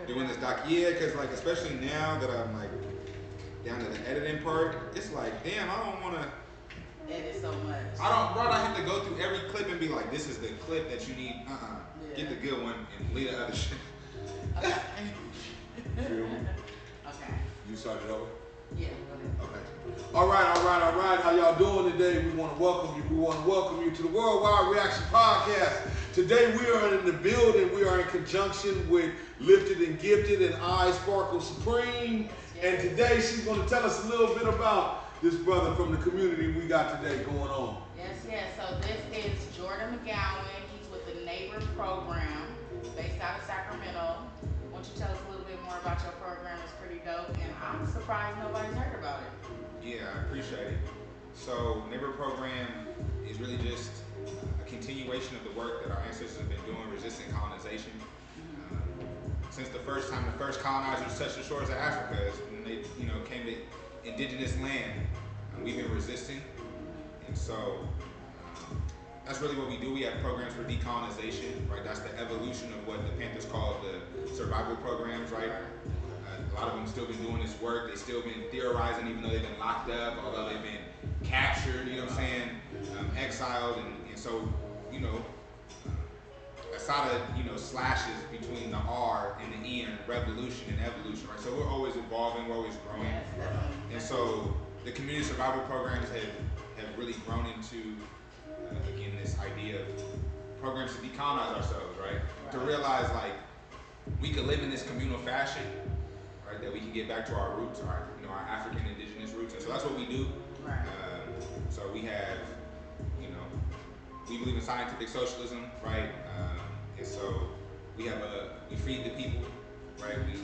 doing this doc. Yeah, because like especially now that I'm like down to the editing part, it's like damn, I don't want to edit so much. I have to go through every clip and be like, this is the clip that you need. Yeah. Get the good one and leave the other shit. Okay. Feel me? Okay. You started over? Yeah, go ahead. Okay. All right. How y'all doing today? We want to welcome you to the Worldwide Reaction Podcast. Today we are in the building. We are in conjunction with Lifted and Gifted and I Sparkle Supreme. Yes. And today she's going to tell us a little bit about this brother from the community we got today going on. Yes. So this is Jorden McGowan. He's with the Neighbor program based out of Sacramento. Why don't you tell us a little bit more about your program? It's pretty dope, and I'm surprised nobody's heard about it. Yeah, I appreciate it. So, Neighbor program is really just a continuation of the work that our ancestors have been doing, resisting colonization. Since the first time the first colonizers touched the shores of Africa, when they, came to indigenous land, we've been resisting, and so that's really what we do. We have programs for decolonization, right? That's the evolution of what the Panthers call the survival programs, right? A lot of them still been doing this work. They've still been theorizing, even though they've been locked up, although they've been captured, you know what I'm saying, exiled, and so, aside of, slashes between the R and the E and revolution and evolution, right? So we're always evolving, we're always growing. And so the community survival programs have really grown into, again, this idea of programs to decolonize ourselves, right? To realize, like, we could live in this communal fashion, right? That we can get back to our roots, our African indigenous roots. And so that's what we do. Right. So we have, we believe in scientific socialism, right? And so we feed the people, right? We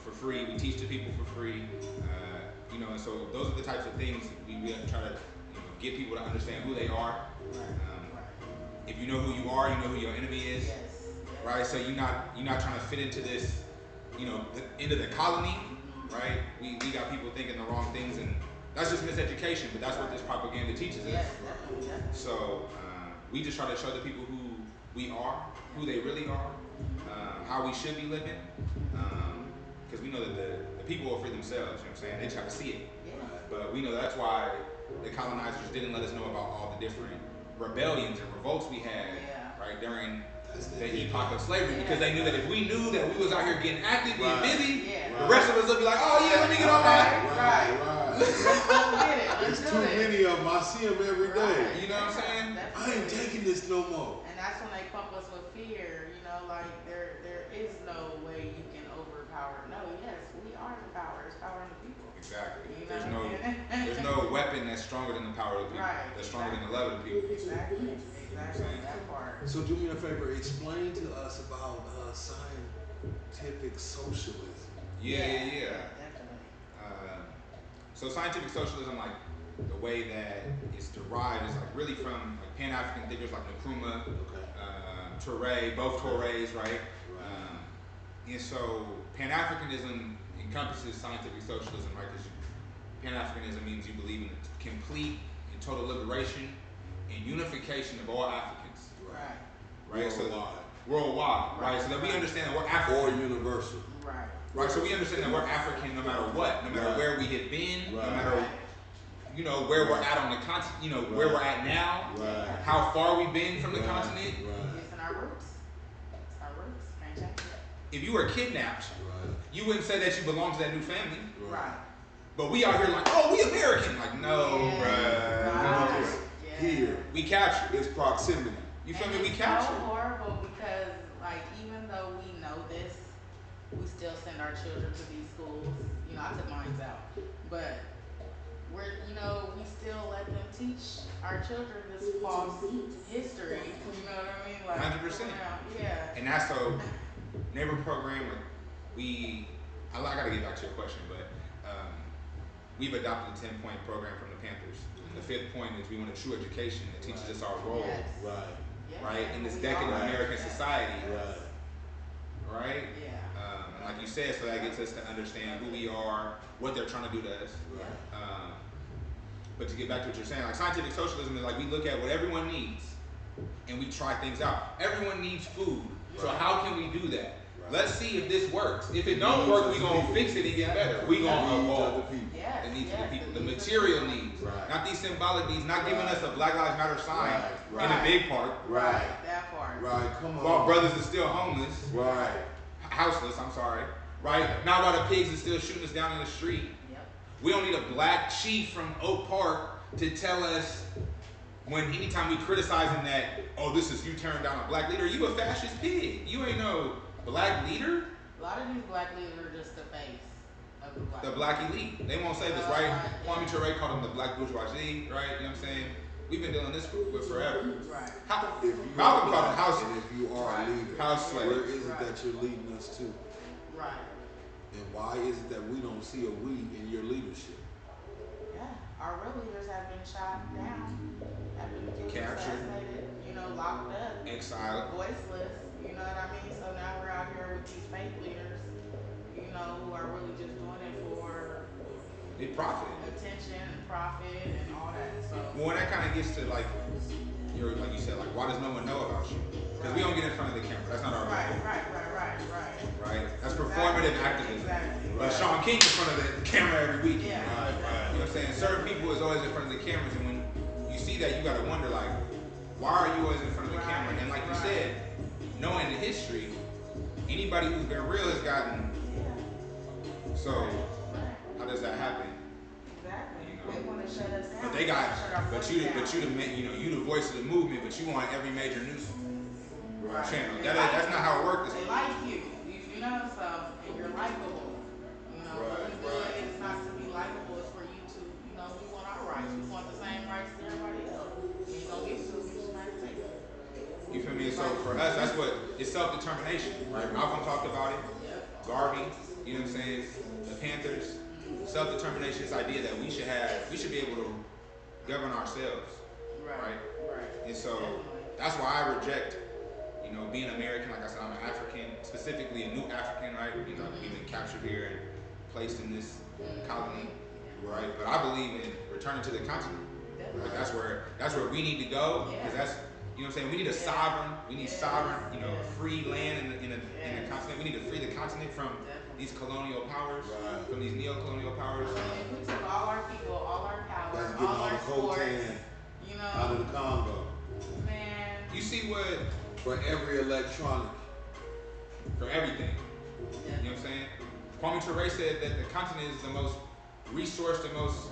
for free. We teach the people for free. And so those are the types of things we try to get people to understand who they are. If you know who you are, you know who your enemy is, right? So you're not trying to fit into this, into the colony, right? We got people thinking the wrong things, and that's just miseducation. But that's what this propaganda teaches us. So we just try to show the people who we are, who they really are, how we should be living, because we know that the people will free themselves. You know what I'm saying? They try to see it, but we know that's why the colonizers didn't let us know about all the different rebellions and revolts we had, right, during the epoch of slavery, because they knew that if we knew that we was out here getting active, being busy, the rest of us would be like, oh yeah, let me get on that. There's too many of them. I see them every day. You know what I'm saying? I ain't taking this no more. And that's when they pump us with fear, like there is no way you can overpower. No, yes, we are the power. It's power in the people. Exactly. There's no weapon that's stronger than the power of the people. Right. That's stronger than the love of the people. Exactly. That part. So do me a favor, explain to us about scientific socialism. Yeah. Definitely. So scientific socialism, like the way that it's derived, is like really from like Pan-African thinkers like Nkrumah, Touré, both Touré's, right? And so Pan-Africanism encompasses scientific socialism, right? Because Pan-Africanism means you believe in the complete and total liberation and unification of all Africans. Right. Worldwide. Right. So that we understand that we're African. Or universal. Right. So we understand that we're African no matter what, no matter where we have been, no matter where we're at on the continent, where we're at now, how far we've been from the continent. It's in our roots. It's our roots. Can't change it. If you were kidnapped, you wouldn't say that you belong to that new family. Right. But we out here like, oh, we American. Like, no, bruh. Here, we captured. It's proximity. You feel me? We captured. It's so horrible because, even though we know this, we still send our children to these schools. I took mine out, but we still let them teach our children this false history. You know what I mean? 100%. Yeah. And that's so Neighbor program. I gotta get back to your question, but we've adopted a 10-point program from the Panthers. And the 5th point is we want a true education that teaches us our role, right, in this decadent American society, right? And like you said, so that gets us to understand who we are, what they're trying to do to us. But to get back to what you're saying, like scientific socialism is like we look at what everyone needs and we try things out. Everyone needs food, so how can we do that? Let's see if this works. If it don't work, we're going to fix it and get better. We're going to evolve. Yes, The needs of the people. The needs material needs. Right. Not these symbolic needs. Not giving us a Black Lives Matter sign Right. in a big park. Right. That part. Right. Come on. While brothers are still homeless. Right. Houseless, I'm sorry. Right? Not while the pigs are still shooting us down in the street. Yep. We don't need a black chief from Oak Park to tell us when anytime we criticizing that, oh, this is you tearing down a black leader, you a fascist pig. You ain't no black leader. A lot of these black leaders are just the face of the black elite. They won't say this, right? Kwame Ture called them the black bourgeoisie, right? You know what I'm saying? We've been dealing this with forever. Right. Malcolm called it house. And if you are a leader, house slave. where is it that you're leading us to? Right. And why is it that we don't see a we in your leadership? Yeah. Our real leaders have been shot down, have been killed, Captured, assassinated, locked up, exiled, voiceless. You know what I mean? So now we're out here with these fake leaders, who are really just doing it for profit, attention and profit and all that. So when that kind of gets to like you said, like why does no one know about you? Because we don't get in front of the camera. That's not our right. That's performative activism. Exactly. But Sean King in front of the camera every week. Yeah. Right. You know what I'm saying? Certain people is always in front of the cameras, and when you see that, you gotta wonder like, why are you always in front of the camera? And like you said, knowing the history, anybody who's been real has gotten. So how does that happen? Exactly. They want to shut us down. But they got, you the voice of the movement, but you want every major news channel. That's not how it works. They like you, so, and you're likable. It's not to be likable, it's for you to, we want our rights. We want the same rights as everybody else. You ain't gonna give it to us, we just might take it. You feel me? So for us, that's what it's self-determination, right? Malcolm talked about it. Garvey, you know what I'm saying? The Panthers, self-determination, this idea that we should be able to govern ourselves, right? And so that's why I reject, being American. Like I said, I'm an African, specifically a new African, right? We've been captured here and placed in this colony, right? But I believe in returning to the continent. Like that's where we need to go, because that's, you know what I'm saying? We need a sovereign, free land in the continent. We need to free the continent from these colonial powers, from these neo-colonial powers. If we took all our people, all our power, That's getting all all our the coltan sports, out of the Congo. Man. You see what? For every electronic. For everything. You know what I'm saying? Kwame Ture said that the continent is the most resourced, the most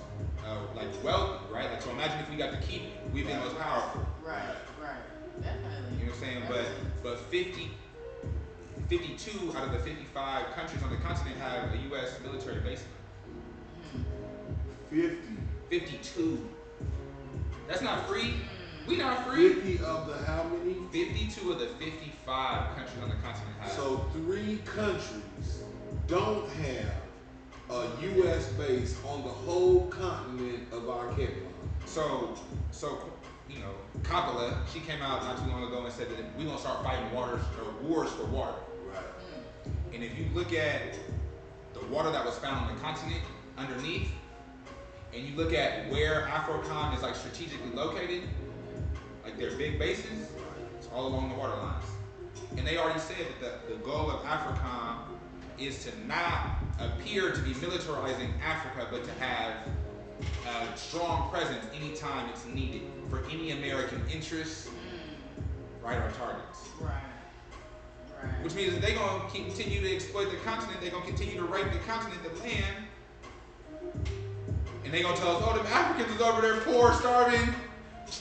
wealthy, right? Like, so imagine if we got to keep it, we'd be the most powerful. Right. Definitely. You know what I'm saying? But 52 out of the 55 countries on the continent have a U.S. military base. 52. That's not free. We not free. 50 of the how many? 52 of the 55 countries on the continent have. So 3 countries don't have a U.S. base on the whole continent of our Kevlar. So Coppola, she came out not too long ago and said that we're gonna start fighting wars for water. Right. And if you look at the water that was found on the continent underneath, and you look at where AFRICOM is strategically located, like their big bases, it's all along the water lines. And they already said that the goal of AFRICOM is to not appear to be militarizing Africa, but to have a strong presence anytime it's needed for any American interests, right, or targets. Right. Which means that they're going to continue to exploit the continent, they're going to continue to rape the continent, the land, and they're going to tell us, oh, them Africans is over there poor, starving,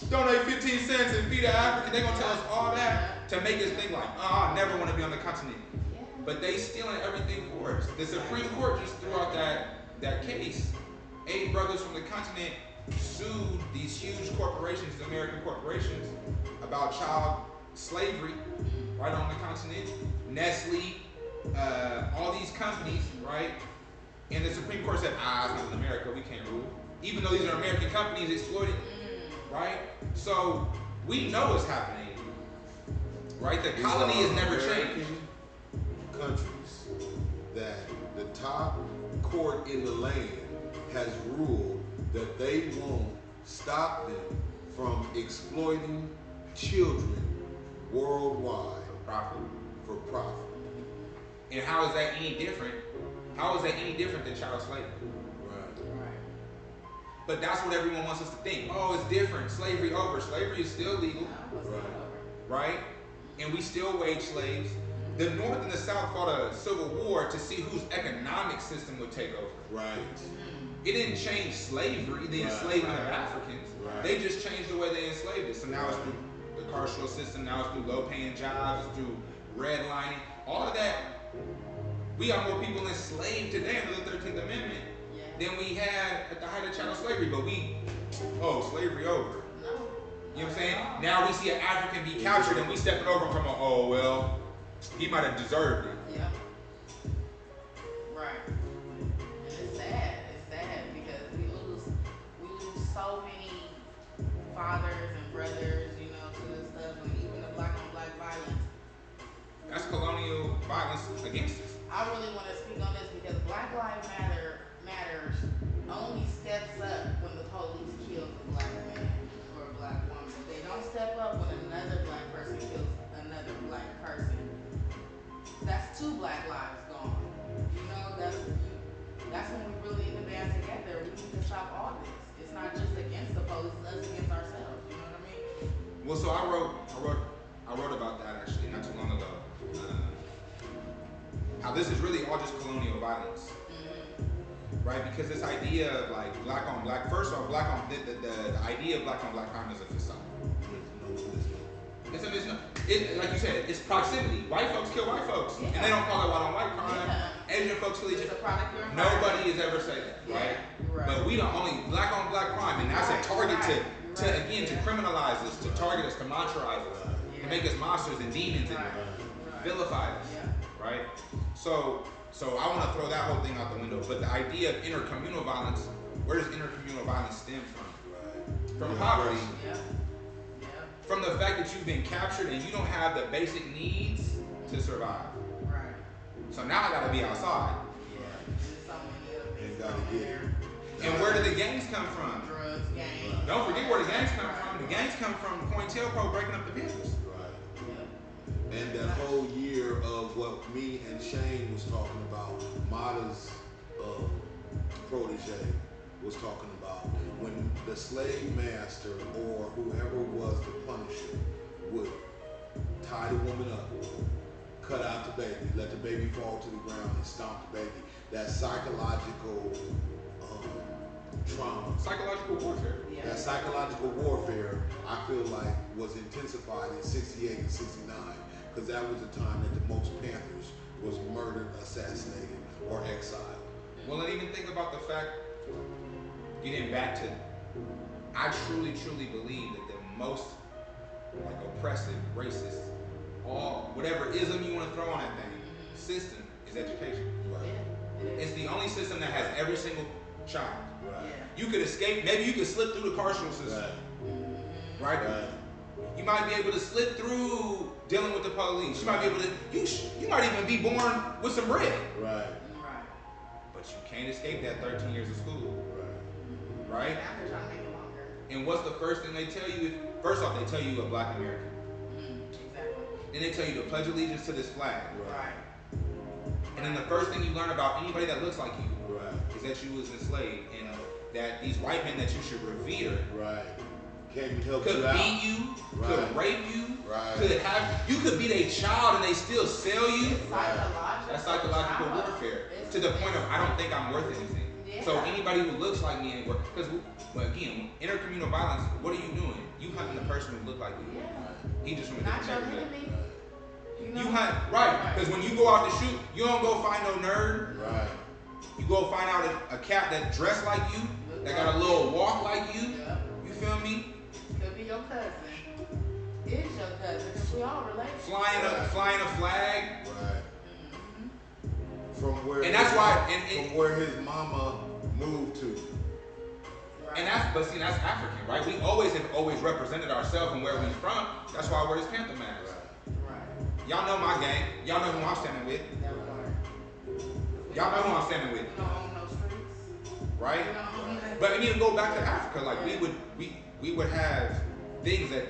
donate 15 cents and feed an African. They're going to tell us all that to make us think like, I never want to be on the continent. But they stealing everything for us. The Supreme Court just threw out that case. 8 brothers from the continent sued these huge corporations, American corporations, about child slavery right on the continent. Nestle, all these companies, right? And the Supreme Court said, it's not in America, we can't rule. Even though these are American companies exploited, right? So we know what's happening, right? The colony has never changed. Countries that the top court in the land has ruled that they won't stop them from exploiting children worldwide For profit. And how is that any different? How is that any different than child slavery? Right. But that's what everyone wants us to think. Oh, it's different. Slavery over. Slavery is still legal. Right? And we still wage slaves. The North and the South fought a civil war to see whose economic system would take over. Right. It didn't change slavery, the enslavement of Africans. Right. They just changed the way they enslaved us. So now it's through the carceral system, now it's through low-paying jobs, it's through redlining. All of that, we got more people enslaved today under the 13th Amendment than we had at the height of chattel slavery. But slavery over. No. You know what I'm saying? Now we see an African be captured and we step it over from he might have deserved it. Yeah. Right. And it's sad. It's sad because we lose so many fathers and brothers, to this stuff, and even the black on black violence. That's colonial violence against us. I really want to speak on this because Black Lives Matter only steps up when the police kills a black man or a black woman. They don't step up when another black person kills another black person. That's two black lives gone. That's when we really need to band together. We need to stop all this. It's not just against the police, it's us against ourselves. You know what I mean? Well, so I wrote about that actually not too long ago. How this is really all just colonial violence, right? Because this idea of like black on black, first off, the idea of black on black crime is a facade. It's like you said, it's proximity. White folks kill white folks, and they don't call it white on white crime. Asian folks kill each other. Nobody has ever said that, right? But we don't only black on black crime, and that's a target to criminalize us, to target us, to monetize us, to make us monsters and demons and vilify us, right? So I want to throw that whole thing out the window. But the idea of intercommunal violence, where does intercommunal violence stem from? From poverty. From the fact that you've been captured and you don't have the basic needs to survive. Right. So now I gotta be outside. And where do the gangs come from? Drugs, gangs. Don't forget where the gangs come from. The gangs come from COINTELPRO breaking up the business. Right. And that whole year of what me and Shane was talking about, Mata's protege was talking about, when the slave master or whoever was the punisher would tie the woman up, cut out the baby, let the baby fall to the ground and stomp the baby. That psychological trauma. Psychological warfare. That psychological warfare, I feel like, was intensified in 68 and 69, because that was the time that the most Panthers was murdered, assassinated, or exiled. Well, and even think about the fact, getting back to, I truly believe that the most oppressive, racist, whatever ism you want to throw on that thing, system is education. Right. It's the only system that has every single child. Right. You could escape, maybe you could slip through the carceral system. Right? You might be able to slip through dealing with the police. You might be able to, you might even be born with some bread. Right. But you can't escape that 13 years of school. Right? And what's the first thing they tell you? First off, they tell you you're a black American. Exactly. Then they tell you to pledge allegiance to this flag. Right. And then the first thing you learn about anybody that looks like you is that you was enslaved, and that these white men that you should revere could beat you, could rape you, you could be their child and they still sell you. That's psychological warfare. To the point of, I don't think I'm worth anything. So anybody who looks like me ain't worth, because again, intercommunal violence, what are you doing? You hunting the person who look like you. He just from a different neighborhood. You hunt, right, because when you go out to shoot, you don't go find no nerd. Right. You go find out a cat that dressed like you, that got a little walk like you. You feel me? Could be your cousin. Is your cousin, because we all relate. Flying a flag. Right. From where from where his mama moved to. And that's African, right? We have represented ourselves and where we're from. That's why I wear this Panther mask. Right. Y'all know my gang. Y'all know who I'm standing with. Y'all know who I'm standing with. We don't own no streets. Right? But I mean, go back to Africa. Like we would have things that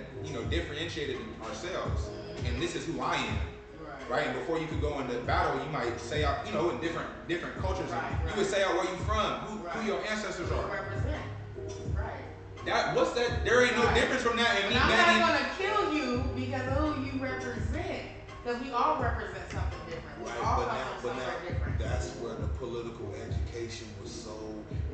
differentiated ourselves, and this is who I am. Right. right? And before you could go into battle, you might say out, you know, in different cultures, you would say out where you from, who your ancestors are. Represent. Right. What's that? There ain't no difference from that. And I'm not gonna kill you because of who you represent. Because we all represent something different. We all come from somewhere different. That's where the political education was so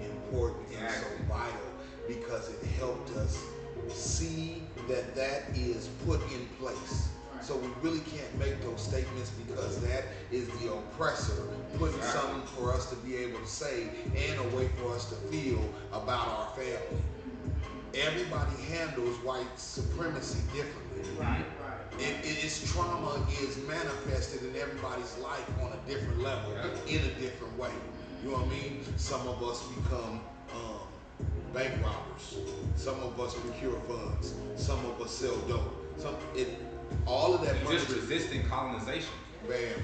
important and so vital, because it helped us see that that is put in place. So we really can't make those statements because that is the oppressor putting something for us to be able to say and a way for us to feel about our family. Everybody handles white supremacy differently. Right. Its trauma is manifested in everybody's life on a different level, in a different way. You know what I mean? Some of us become bank robbers. Some of us procure funds. Some of us sell dope. All of that money just resisting colonization. Bam.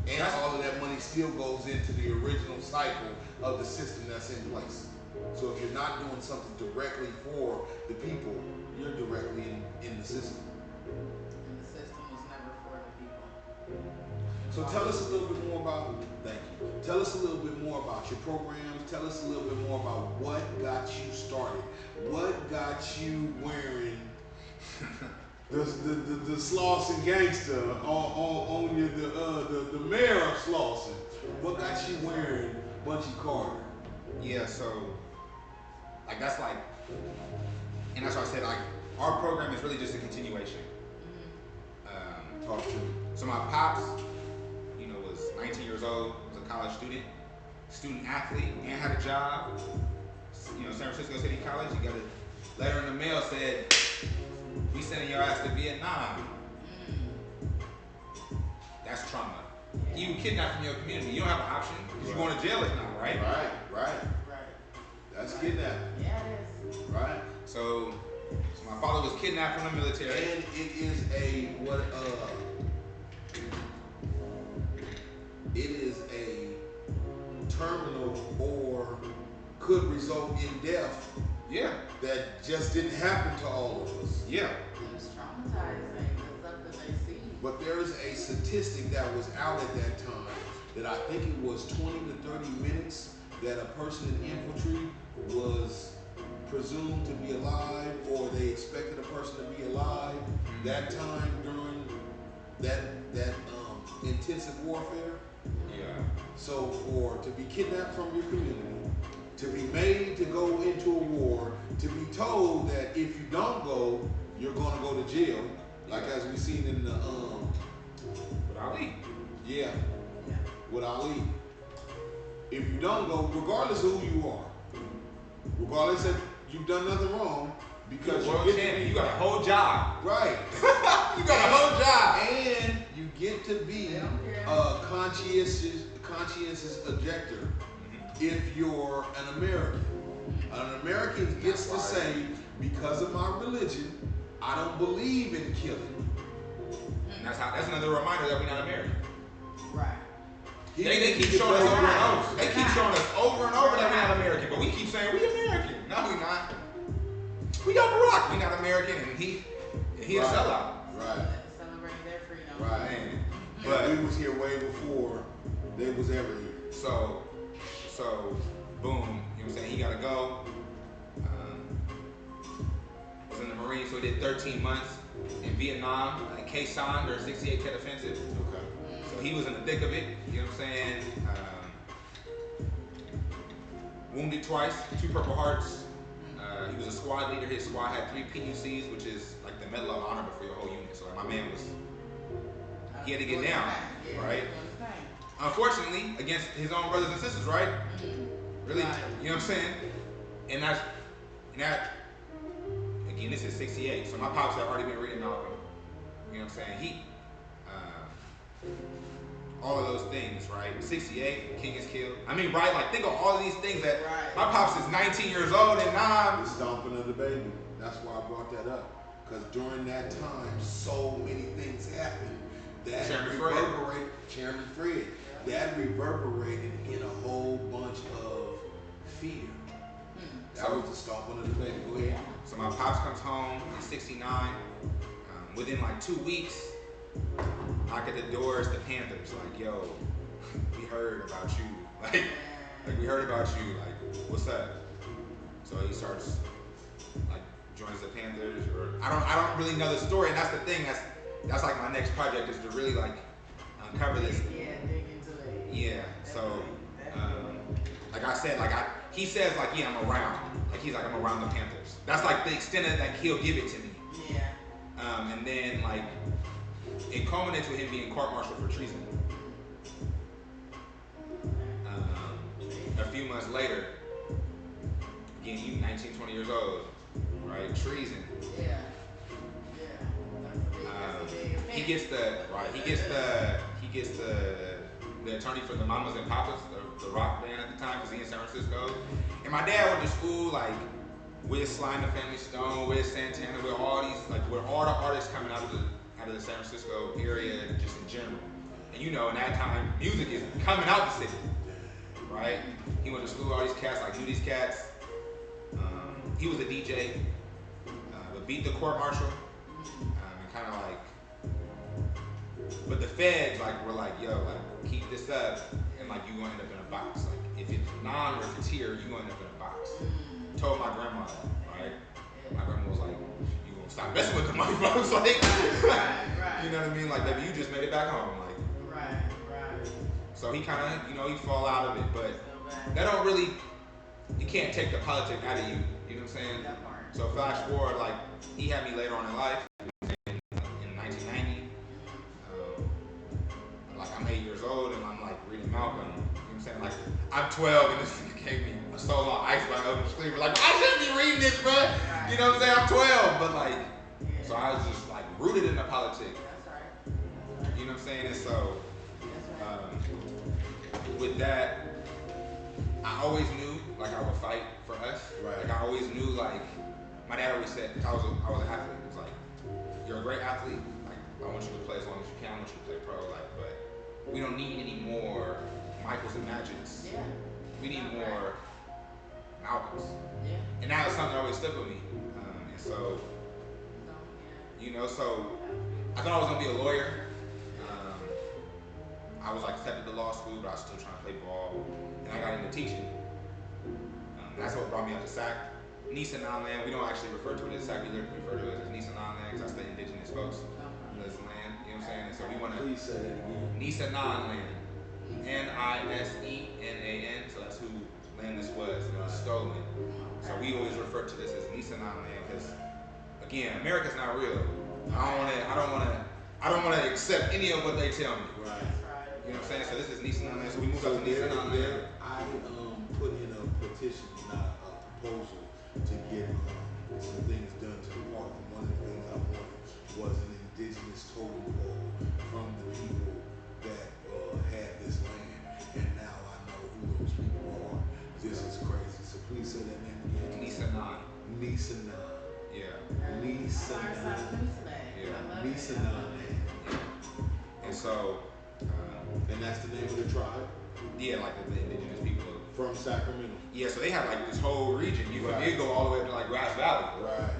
And all of that money still goes into the original cycle of the system that's in place. So if you're not doing something directly for the people, you're directly in the system. And the system was never for the people. So tell us a little bit more about, tell us a little bit more about your programs. Tell us a little bit more about what got you started. What got you wearing the Slauson gangster on your the mayor of Slauson? What got you wearing Bunchy Carter? Yeah, so like that's like, and that's why I said like our program is really just a continuation. Talk to me. So my pops, you know, was 19 years old, was a college student athlete, and had a job. You know, San Francisco City College. He got a letter in the mail said, "We sending your ass to Vietnam." That's trauma. You kidnapped from your community. You don't have an option because you're going to jail now, right? Right. That's kidnapping. Yeah, it is. Right. So my father was kidnapped from the military. And it is a terminal or could result in death. Yeah. That just didn't happen to all of us. Yeah. It was traumatizing, the stuff that they see. But there's a statistic that was out at that time that I think it was 20 to 30 minutes that a person in infantry was presumed to be alive, or they expected a person to be alive that time during that intensive warfare. Yeah. So to be kidnapped from your community, to be made to go into a war, to be told that if you don't go, you're going to go to jail, like as we seen in the With Ali. Yeah. With Ali. If you don't go, regardless of who you are, regardless if you've done nothing wrong, because you got a whole job. Right. You got a whole job. And you get to be a conscientious objector if you're an American. An American gets to say, because of my religion, I don't believe in killing. And that's another reminder that we're not American. Right. They keep showing us over and over. They keep showing us over and over that we're not American, but we keep saying we American. No, we not. We got Barack. We not American, and he a sellout. Right. Celebrating their freedom. Right. But we was here way before they was ever here. So boom. You know what I'm saying? He got to go. Was in the Marines, so he did 13 months in Vietnam, in Khe Sanh, their 68 Tet Offensive. Okay. So he was in the thick of it, you know what I'm saying? Wounded twice, 2 Purple Hearts. He was a squad leader. His squad had 3 PUCs, which is like the Medal of Honor for your whole unit. So like my man he had to get down, right? Unfortunately, against his own brothers and sisters, right? Really, you know what I'm saying? And that, again, this is 68. So my pops had already been reading Malcolm. You know what I'm saying? All of those things, right? 68, King is killed. I mean, right? Like, think of all of these things that my pops is 19 years old and now the stomping of the baby. That's why I brought that up. Because during that time, so many things happened that reverberated. Chairman Fred. That reverberated in a whole bunch of fear. That was the stomping of the baby. Go ahead. So my pops comes home in 69. Within like 2 weeks, knock at the doors, the Panthers, like, yo, we heard about you. Like we heard about you. Like, what's up? So he starts, like, joins the Panthers, or I don't really know the story, and that's the thing. That's like my next project, is to really like uncover this. Yeah, dig into it. Yeah. So, like I said, he says like, yeah, I'm around. Like he's like, I'm around the Panthers. That's like the extent of like he'll give it to me. Yeah. And then like it culminates with him being court-martialed for treason. A few months later, again, you 19, 20 years old, right? Treason. Yeah. That's a big He gets the attorney for the Mamas and Papas, the rock band at the time, because he's in San Francisco. And my dad went to school like with Sly and the Family Stone, with Santana, with all these, like, with all the artists coming out of the San Francisco area, just in general. And you know, in that time, music is coming out the city, right? He went to school with all these cats, like knew these cats. He was a DJ, but beat the court martial, and kind of like. But the feds like were like, yo, like keep this up, and like you gonna end up in a box. Like if it's non or if it's here, you gonna end up in a box. Told my grandma that, right? My grandma was like, you gonna stop messing with the money, folks? Like, right. You know what I mean? Like, baby, you just made it back home, like. Right. So he kind of, he fall out of it, but that don't really. You can't take the politics out of you. You know what I'm saying? That part. So flash forward, like he had me later on in life, in 1990. Like I'm 8 years old and I'm like reading Malcolm. You know what I'm saying? Like I'm 12 and this gave me a solo on Ice by Elvis Cleaver. Like I shouldn't be reading this, bro. You know what I'm saying? I'm 12, but like, so I was just like rooted in the politics. That's right. You know what I'm saying? And so, with that, I always knew like I would fight for us. Right. Like I always knew like my dad always said, I was an athlete. It was like, you're a great athlete. Like I want you to play as long as you can. I want you to play pro. Like, but we don't need any more Michaels and Magics. Yeah. We need more Malcolms. Yeah. And that was something that always stuck with me. And so, so I thought I was gonna be a lawyer. I was like accepted to law school, but I was still trying to play ball. And I got into teaching. That's what brought me up to SAC. Nisa non-land, we don't actually refer to it as SAC, we refer to it as Nisa non-land because that's the indigenous folks in this land, you know what I'm saying? And so we want to. Please say that again. Nisa non-land. Nisenan, so that's who land this was, and it was stolen. So we always refer to this as Nisa non-land because, again, America's not real. I don't want to accept any of what they tell me. Right. You know what I'm saying? So this is Nisa non-land, so we moved up to Nisa non-land. I put in a petition, not a proposal, to get some things done to the park. And one of the things I wanted was an indigenous totem pole from the people that had this land. And now I know who those people are. This is crazy. So please say that name again. Nisenan. Nisenan. Yeah. Nisenan. Yeah. Nisenan. And so. And that's the name of the tribe? Yeah, like the indigenous people. From Sacramento. Yeah, so they have like this whole region. You could go all the way up to like Grass Valley. Right.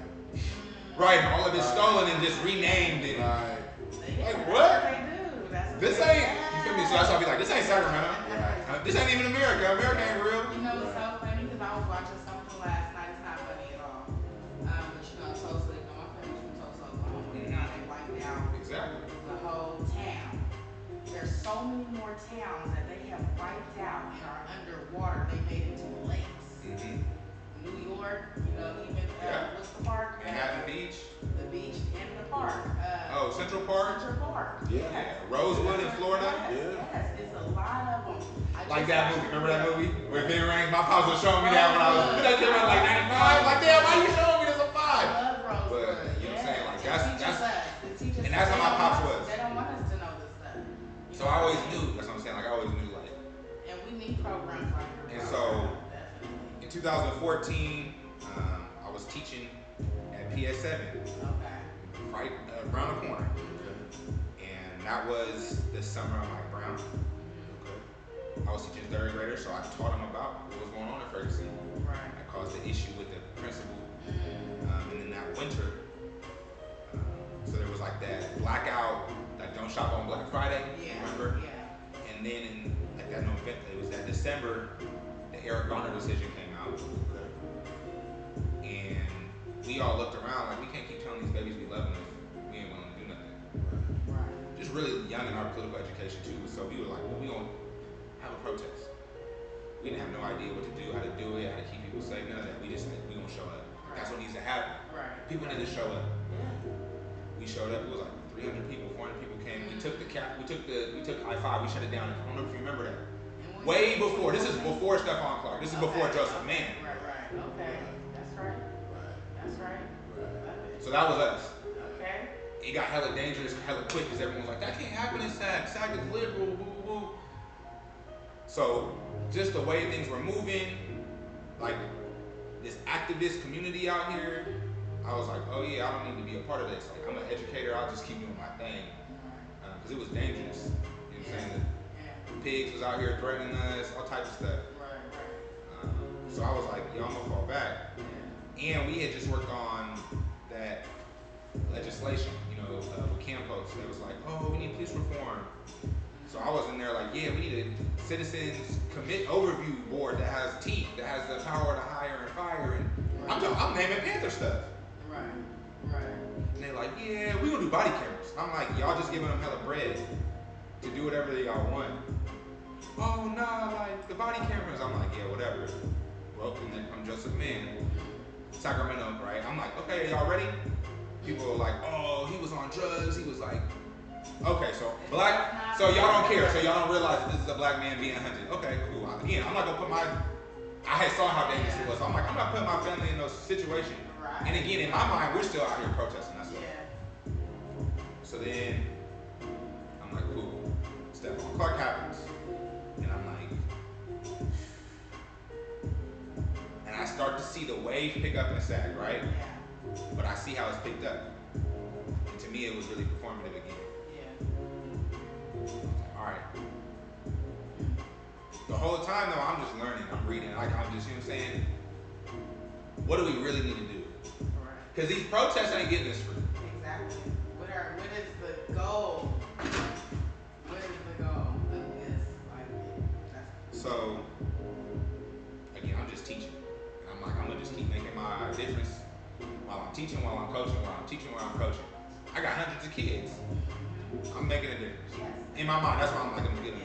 Right, and all of it's stolen and just renamed and like what? This ain't, you feel me? So that's why I be like, this ain't Sacramento. Right. This ain't even America. America ain't real. You know what's so funny? Because I was watching something last night. It's not funny at all. But Tulsa, my family's from Tulsa, Oklahoma. You know, they wiped out Exactly. the whole town. There's so many more towns that they have wiped out and are underwater. They made into lakes. New York, even what's the park? Manhattan Beach. The beach and the park. Central Park. Central Park. Yeah. Rosewood in Florida. Yes, it's a lot of them. Like that movie. Remember that movie? With Ben Raines? My pops was showing me that when I was, that came out like 95. I was like, damn, why you showing me this a 5? I love Rosewood. But, you know what I'm saying? Like, that's and that's how my pops was. They don't want us to know this stuff. So I always knew, that's what I'm saying, like I always knew like. And we need programs like yours. And so, in 2014, I was teaching at PS7. Okay. Right around the corner. And that was the summer of Mike Brown. I was teaching third graders, so I taught them about what was going on in Ferguson. Right. That caused the issue with the principal. And then that winter, so there was like that blackout, that don't don't shop on Black Friday. Yeah. Remember? Yeah. And then in like that November, it was that December, the Eric Garner decision came out. Okay. And we all looked around like we can't keep telling these babies we love them if we ain't willing to do nothing. Right. Just really young in our political education too. So we were like, well, we gonna have a protest. We didn't have no idea what to do, how to do it, how to keep people safe, none of that. We just like, we gonna show up. Right. That's what needs to happen. Right. People need to show up. Yeah. We showed up. It was like 300 people, 400 people came. We took we took I-5. We shut it down. I don't know if you remember that. Way before. This is before Stephon Clark. This is before Joseph Mann. Right. Okay. That's right. That's right. So that was us. Okay. It got hella dangerous, hella quick, because everyone was like, that can't happen in SAG. SAG is liberal, woo, woo, woo. So just the way things were moving, like this activist community out here, I was like, oh yeah, I don't need to be a part of this. Like, I'm an educator, I'll just keep doing my thing. Because it was dangerous. You know what I'm saying? The pigs was out here threatening us, all types of stuff. So I was like, yo, I'm gonna fall back. And we had just worked on that legislation, you know, with Campos. It was like, oh, we need police reform. So I was in there like, yeah, we need a citizens commit overview board that has teeth, that has the power to hire and fire. And I'm naming Panther stuff. Right. And they're like, yeah, we gonna do body cameras. I'm like, y'all just giving them hella bread to do whatever they y'all want. Oh no, like the body cameras. I'm like, yeah, whatever. Well, and then I'm Joseph Mann, Sacramento, right? I'm like, okay, y'all ready? People are like, oh, he was on drugs. He was like, okay, so black, so y'all don't care. So y'all don't realize that this is a black man being hunted. Okay, cool. Again, I'm not gonna put I had saw how dangerous it was. So I'm like, I'm not putting my family in those situations. Right. And again, in my mind, we're still out here protesting. That's what. Yeah. So then, I'm like, cool. Stephon Clark happens. And I'm like, and I start to see the wave pick up in SAG, right? Yeah. But I see how it's picked up. And to me, it was really performative again. Yeah. All right. The whole time though, I'm just learning, I'm reading, like I'm just, you know what I'm saying? What do we really need to do? Right. Because these protests ain't getting us free. Exactly. What is the goal? What is the goal of this? Like, So, again, I'm just teaching. And I'm like, I'm gonna just keep making my difference while I'm teaching, while I'm coaching, while I'm teaching, while I'm coaching. I got hundreds of kids. I'm making a difference. Yes. In my mind, that's why I'm like, I'm good.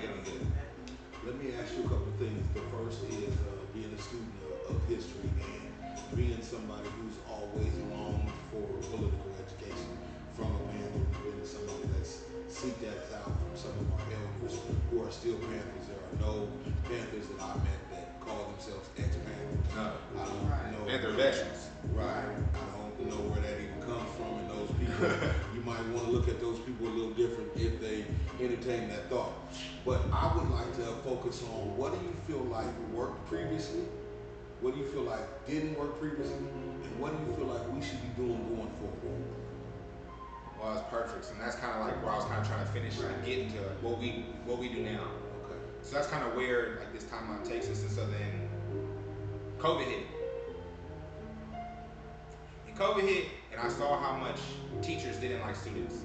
Let me ask you a couple of things. The first is being a student of history and being somebody who's always longed for political education from a Panther, being somebody that's seeked that out from some of our elders who are still Panthers. There are no Panthers that I met that call themselves ex-Panthers. No. I don't know. Panther veterans. Right. I don't know where that even comes from, and those people, you might want to look at those people a little different if they entertain that thought. But I would like to focus on, what do you feel like worked previously? What do you feel like didn't work previously? And what do you feel like we should be doing going forward? Well, that's perfect. And that's kind of like where I was kind of trying to finish and get into what we do now. Okay. So that's kind of where like this timeline takes us. And so then COVID hit. And COVID hit, and I saw how much teachers didn't like students.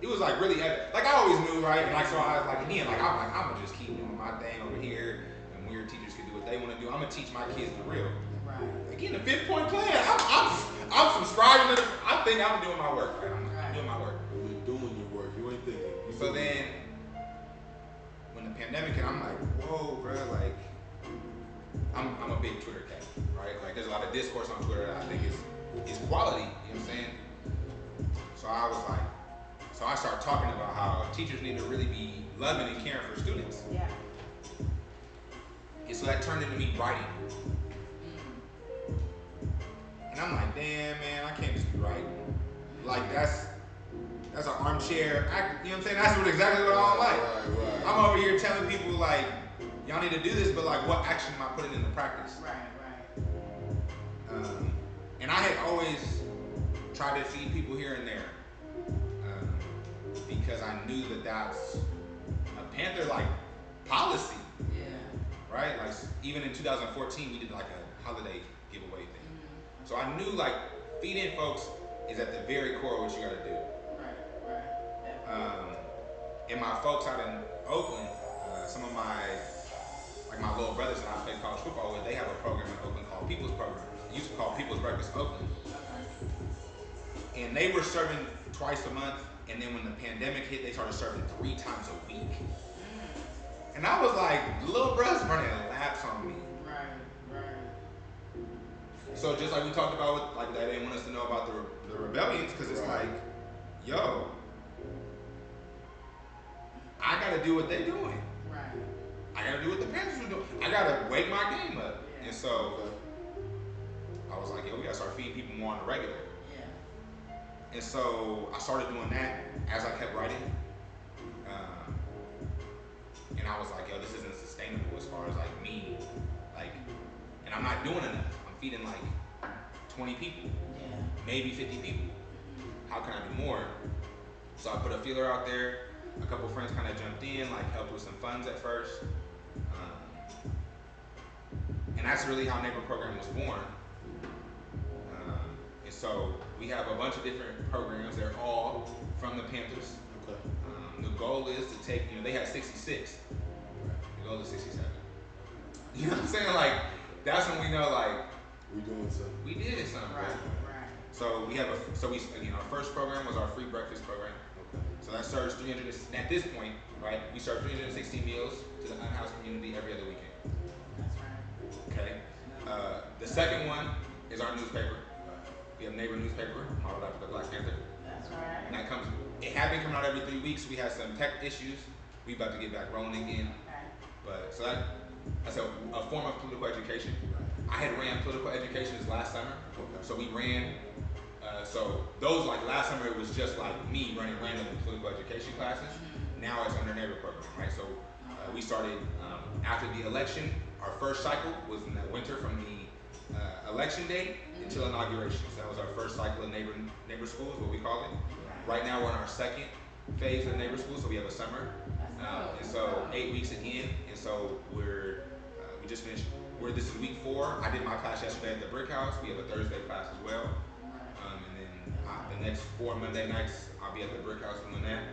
It was like really evident. Like I always knew, right? And like so I was like, again, like I'm gonna just keep doing my thing over here, and weird teachers can do what they want to do. I'm gonna teach my kids the real. right. Again, the 5-point plan. I'm subscribing to. I think I'm doing my work. Right? I'm doing my work. You're doing your work. You ain't thinking. So then, when the pandemic hit, I'm like, whoa, bro, like, I'm a big Twitter cat, right? Like, there's a lot of discourse on Twitter that I think is quality. You know what I'm saying? So I was like. So I started talking about how teachers need to really be loving and caring for students. Yeah. And so that turned into me writing. And I'm like, damn, man, I can't just be writing. Like, that's an armchair act, you know what I'm saying? That's exactly what I don't like. Right. I'm over here telling people, like, y'all need to do this, but, like, what action am I putting into practice? Right. And I had always tried to feed people here and there. Because I knew that that's a Panther like policy. Yeah. Right? Like even in 2014 we did like a holiday giveaway thing. Mm-hmm. So I knew like feeding folks is at the very core of what you gotta do. Right. And my folks out in Oakland, some of my like my little brothers that I played college football with, they have a program in Oakland called People's Program. It used to call People's Breakfast Oakland. And they were serving twice a month, and then when the pandemic hit, they started serving 3 times a week. And I was like, little bro's running laps on me. Right. So just like we talked about with, like, they didn't want us to know about the rebellions, because it's like, yo, I gotta do what they doing. Right. I gotta do what the Panthers were doing. I gotta wake my game up. Yeah. And so I was like, yo, we gotta start feeding people more on the regular. Yeah. And so I started doing that as I kept writing. And I was like, yo, this isn't sustainable as far as like me. Like, and I'm not doing enough. I'm feeding like 20 people, maybe 50 people. How can I do more? So I put a feeler out there. A couple friends kind of jumped in, like helped with some funds at first. And that's really how Neighbor Program was born. And so we have a bunch of different programs. They're all from the Panthers. Okay. The goal is to take, they had 66. The goal is 67. You know what I'm saying? Like, that's when we know, like, we doing something. We did something. Right. So we have our first program was our free breakfast program. Okay. So that serves 300, at this point, right, we serve 360 meals to the unhoused community every other weekend. That's right. Okay. The second one is our newspaper. We have Neighbor newspaper, modeled after the Black Panther. That's right. And that comes, it had been coming out every 3 weeks. We had some tech issues. We about to get back rolling again. Okay. But so that's a form of political education. I had ran political education this last summer. Okay. So we ran, so those, like last summer, it was just like me running random political education classes. Now it's under Neighbor Program, right? So we started after the election. Our first cycle was in the winter from the election day until inauguration. So that was our first cycle of neighbor schools, what we call it. Right now we're in our second phase of neighbor schools, so we have a summer. And so 8 weeks again, and so we just finished. This is week 4. I did my class yesterday at the Brick House. We have a Thursday class as well. And then the next 4 Monday nights, I'll be at the Brick House doing that.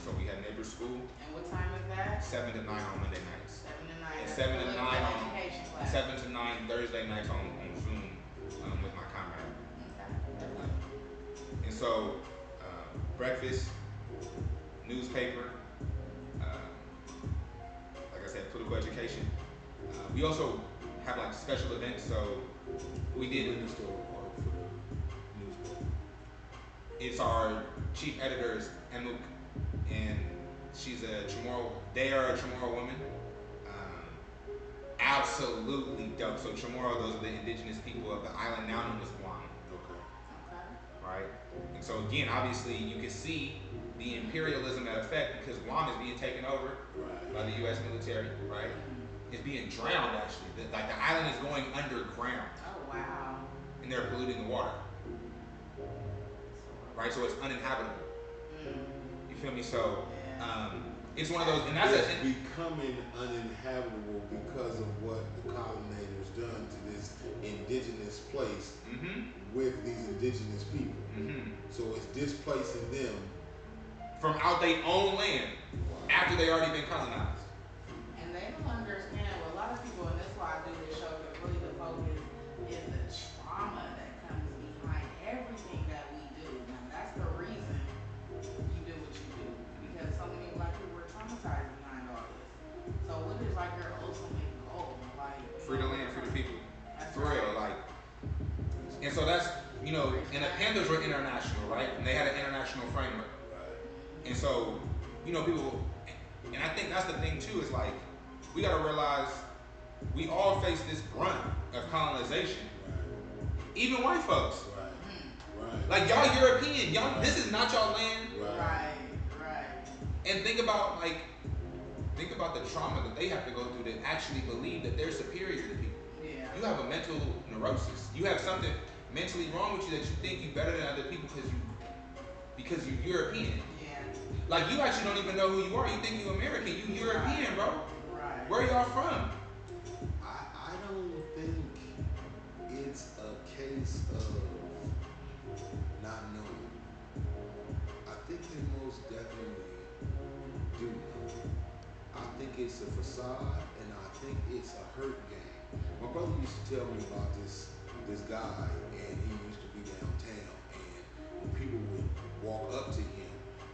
So we had neighbor school. And what time is that? 7 to 9 on Monday nights. 7 to 9. And 7 to 9 on education class. 7 to 9 Thursday nights on Zoom with my comrade. Okay. And so breakfast, newspaper, like I said, political education. We also have like special events. So we did. It's our chief editor is Emuk, and she's a Chamorro. They are a Chamorro woman. Absolutely dope. So Chamorro, those are the indigenous people of the island now known as Guam. Okay. Right? And so again, obviously you can see the imperialism at effect because Guam is being taken over by the U.S. military, right? It's being drowned actually. The island is going underground. Oh wow. And they're polluting the water. Right? So it's uninhabitable. You feel me? So it's one of those, and that's becoming uninhabitable because of what the colonizers done to this indigenous place with these indigenous people. So it's displacing them from out their own land after they already been colonized. And they don't understand what a lot of people, and that's why I do this show, because really the focus is the trauma that comes behind everything that we do. Now that's the reason you do what you do, because so many Black people were traumatized behind all this. So what is like your ultimate goal? Like free the land, free the people. That's for real, like. And so that's, and the Panthers were international, right? And they had an international framework. And so, people, and I think that's the thing too, is like, we gotta realize we all face this brunt of colonization. Even white folks. Like y'all European, this is not y'all land. Right. And think about the trauma that they have to go through to actually believe that they're superior to people. Yeah. You have a mental neurosis. You have something mentally wrong with you that you think you're better than other people because you're European. Yeah. Like you actually don't even know who you are. You think you're American. You European, bro. Right. Where y'all from? I don't think it's a case of not knowing. I think they most definitely it's a facade, and I think it's a hurt game. My brother used to tell me about this guy, and he used to be downtown, and when people would walk up to him,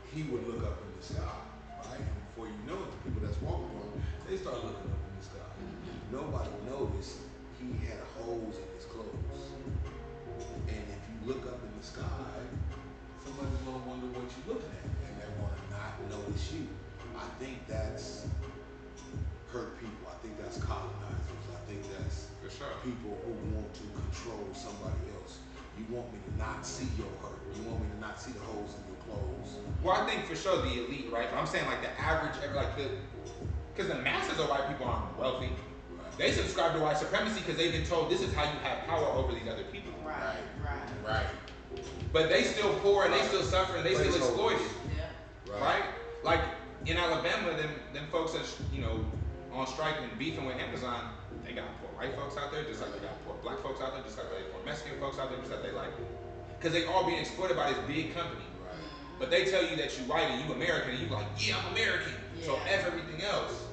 he would look up in the sky, right? And before you know it, the people that's walking on him, they start looking up in the sky. Nobody noticed he had holes in his clothes. And if you look up in the sky, somebody's gonna wonder what you're looking at, and they're gonna not notice you. I think that's hurt people. I think that's colonizers. I think that's For sure. people who want to control somebody else. You want me to not see your hurt. You want me to not see the holes in your clothes. Well, I think for sure the elite, right? But I'm saying like the average, because the masses of white people aren't wealthy. Right. They subscribe to white supremacy because they've been told this is how you have power over these other people. Right. But they still poor and they still suffer and they still exploited. Yeah. Right? Like in Alabama, them folks that's, on strike and beefing with Amazon, they got poor white folks out there, just like they got poor black folks out there, just like they got poor Mexican folks out there, just like they because they all being exploited by this big company. Right. But they tell you that you white and you American, and you like, yeah, I'm American. Yeah. So F everything else.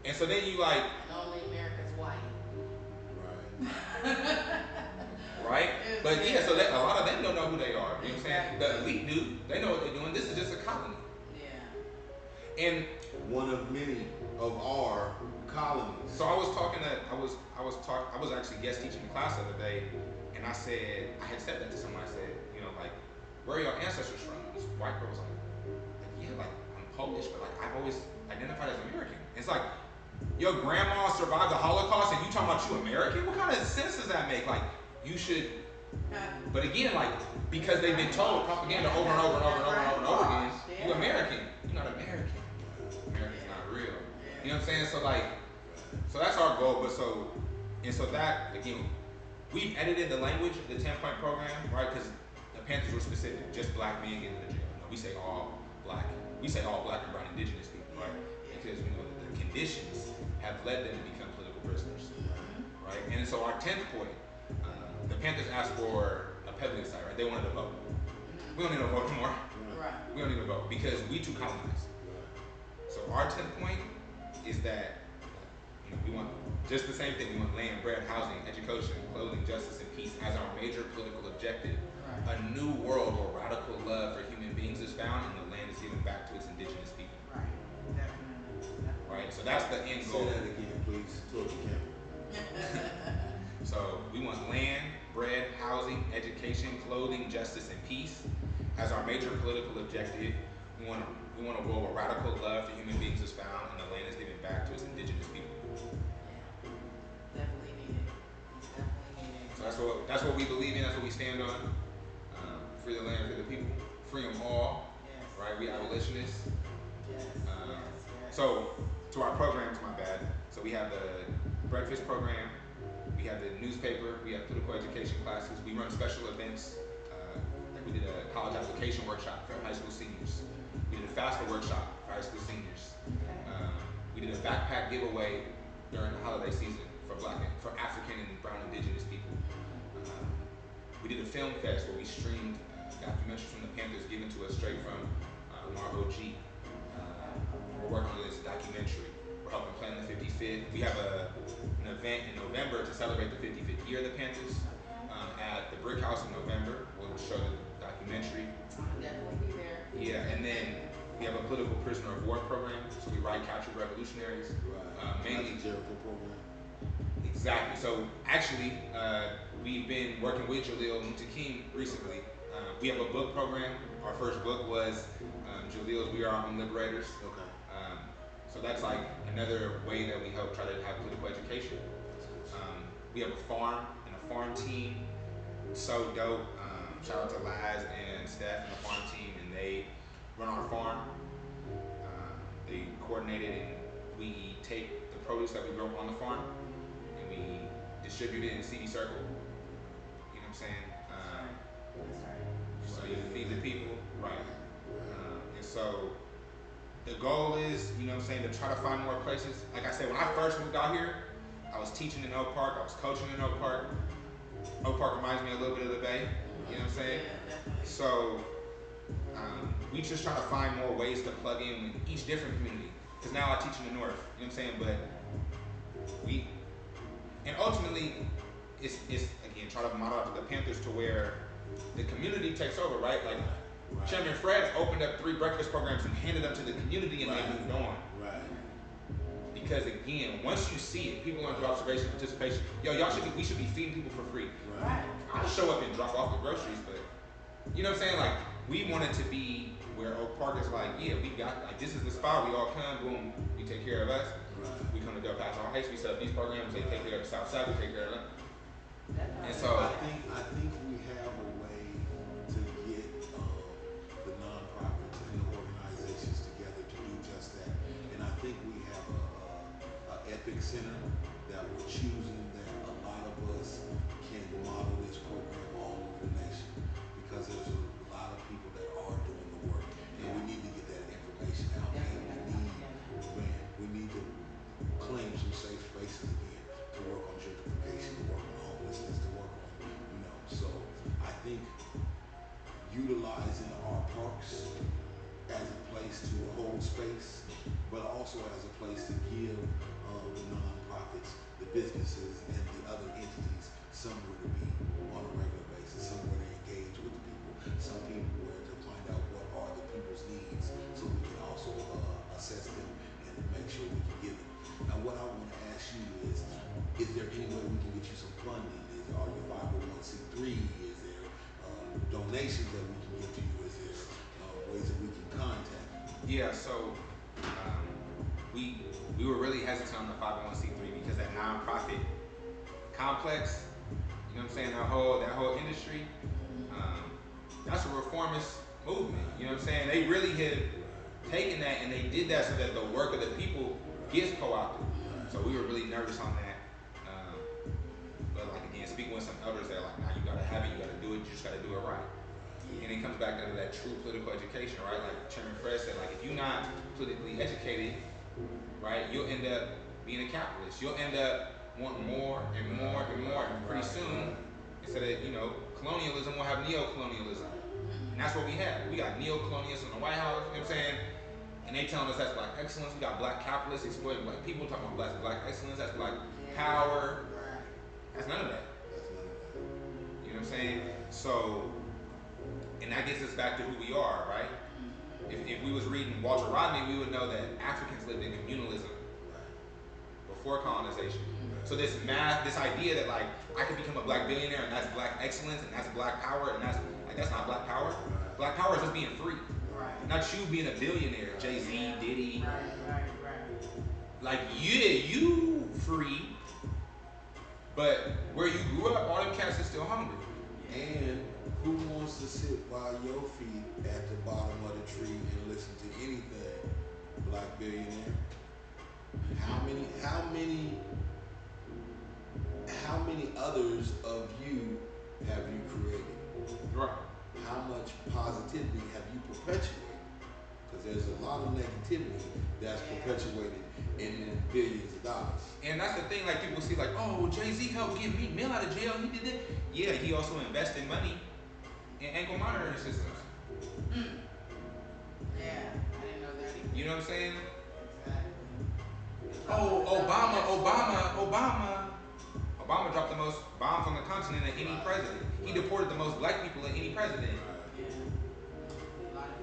And so then you like, And only America's white. Right. right? But yeah, so a lot of them don't know who they are. You know what I'm saying? The elite do. They know what they're doing. This is just a colony. Yeah. And One of many of our colonies. so I was actually guest teaching a class the other day, and I had said that to someone. I said, like, where are your ancestors from? This white girl was like, yeah, like I'm Polish, but like I've always identified as American. It's like, your grandma survived the Holocaust, and you talking about you American? What kind of sense does that make? Like, you should. But again, like, because they've been told propaganda over and over and over and over and over and over again, you American. You're not American. American's not real. You know what I'm saying? So that's our goal. But so that, again, we've edited the language of the 10-point program, right? Because the Panthers were specific, just black men getting into jail. We say all black and brown indigenous people, right? Because we know that the conditions have led them to become political prisoners, right? And so our 10th point, the Panthers asked for a plebiscite, right? They wanted to vote. We don't need to vote anymore. Right. We don't need to vote because we too colonized. So our 10th point is that we want just the same thing. We want land, bread, housing, education, clothing, justice, and peace as our major political objective. Right. A new world where radical love for human beings is found and the land is given back to its indigenous people. Right. Definitely. Right? So that's the end goal. Say that again, please. Towards the camera. So we want land, bread, housing, education, clothing, justice, and peace as our major political objective. We want a world where radical love for human beings is found and the land is given back to its indigenous people. Yeah. Definitely needed. Definitely needed. So that's what we believe in. That's what we stand on. Free the land, free the people, free them all. Yes. Right? We abolitionists. Yes. So to our programs, my bad. So we have the breakfast program. We have the newspaper. We have political education classes. We run special events. Like we did a college application workshop for high school seniors. We did a FAFSA workshop for high school seniors. We did a backpack giveaway during the holiday season for African and brown indigenous people. We did a film fest where we streamed documentaries from the Panthers given to us straight from Margot G. We're working on this documentary. We're helping plan the 55th. We have an event in November to celebrate the 55th year of the Panthers at the Brick House in November. We'll show the documentary. I'll definitely be there. Yeah, and then we have a political prisoner of war program. So we write captured revolutionaries. Mainly Jericho program. Exactly. So actually, we've been working with Jaleel Mutakim recently. We have a book program. Our first book was Jaleel's We Are Our Own Liberators. Okay. So that's like another way that we help try to have political education. We have a farm and a farm team. So dope. Shout out to Laz and Steph and the farm team, and they run our farm. They coordinate it, and we take the produce that we grow on the farm and we distribute it in CD Circle. You know what I'm saying? That's right. So you feed the people, right? And so the goal is, you know what I'm saying, to try to find more places. Like I said, when I first moved out here, I was teaching in Oak Park, I was coaching in Oak Park. Oak Park reminds me a little bit of the Bay, you know what I'm saying? Yeah, definitely. So we just try to find more ways to plug in with each different community. because now I teach in the North. You know what I'm saying? But and ultimately, it's again try to model after the Panthers to where the community takes over, right? Like Chairman Fred opened up 3 breakfast programs and handed them to the community, and they moved on. Right. Because again, once you see it, people learn through observation, participation. We should be feeding people for free. Right. I'll show up and drop off the groceries, but you know what I'm saying? Like we want it to be where Oak Park is like, yeah, we got like this is the spot. We all come, boom, we take care of us. Right. We come to Del Paso Heights, we set up these programs. They take care of the South Side, we take care of them. And so I think we have a way to get the nonprofits and the organizations together to do just that. And I think we have a epic center that we're choosing that a lot of us can model this program all over the nation, because there's a lot of people that are doing the work, and we need to get that information out. And we need to claim some safe spaces again to work on gentrification, to work on homelessness, to work on, so I think utilizing our parks as a place to hold space, but also as a place to give the nonprofits, the businesses, and the other entities somewhere to be on a regular basis, somewhere to engage with the people, somewhere to find out what are the people's needs, so we can also assess them and make sure we can give them. Now, what I want to ask you is there any way we can get you some funding? Are you 501c3? Is there donations that we can give to you? Is there ways that we can contact you? yeah, so we were really hesitant on the 501c3 because that nonprofit complex, you know what I'm saying, that whole industry, that's a reformist movement. You know what I'm saying? They really have taken that and they did that so that the work of the people gets co-opted. So we were really nervous on that. But like again, speaking with some elders, they're like, nah, you gotta have it, you gotta do it, you just gotta do it right. And it comes back down to that true political education, right? Like Chairman Fred said, like if you're not politically educated, right, you'll end up being a capitalist. You'll end up wanting more and more and more, and pretty soon, instead of colonialism, we'll have neo-colonialism. And that's what we have. We got neo-colonialism in the White House, you know what I'm saying? And they telling us that's black excellence. We got black capitalists exploiting black people, talking about black excellence, that's black power. That's none of that. You know what I'm saying? So, and that gets us back to who we are, right? If we was reading Walter Rodney, we would know that Africans lived in communalism before colonization. So this idea that like I could become a black billionaire and that's black excellence and that's black power and that's not black power. Black power is just being free. Not you being a billionaire, Jay-Z, Diddy. Right. Like you free, but where you grew up, all them cats are still hungry. And who wants to sit by your feet at the bottom of the tree and listen to anything, black billionaire? How many others of you have you created? Right. How much positivity have you perpetuated? Because there's a lot of negativity that's perpetuated in billions of dollars. And that's the thing, like people see like, oh, Jay-Z helped get Meek Mill out of jail, he did it. Yeah, he also invested money in ankle monitoring systems. Yeah, I didn't know that either. You know what I'm saying? Exactly. Oh, Obama dropped the most bombs on the continent of any president. He deported the most black people of any president.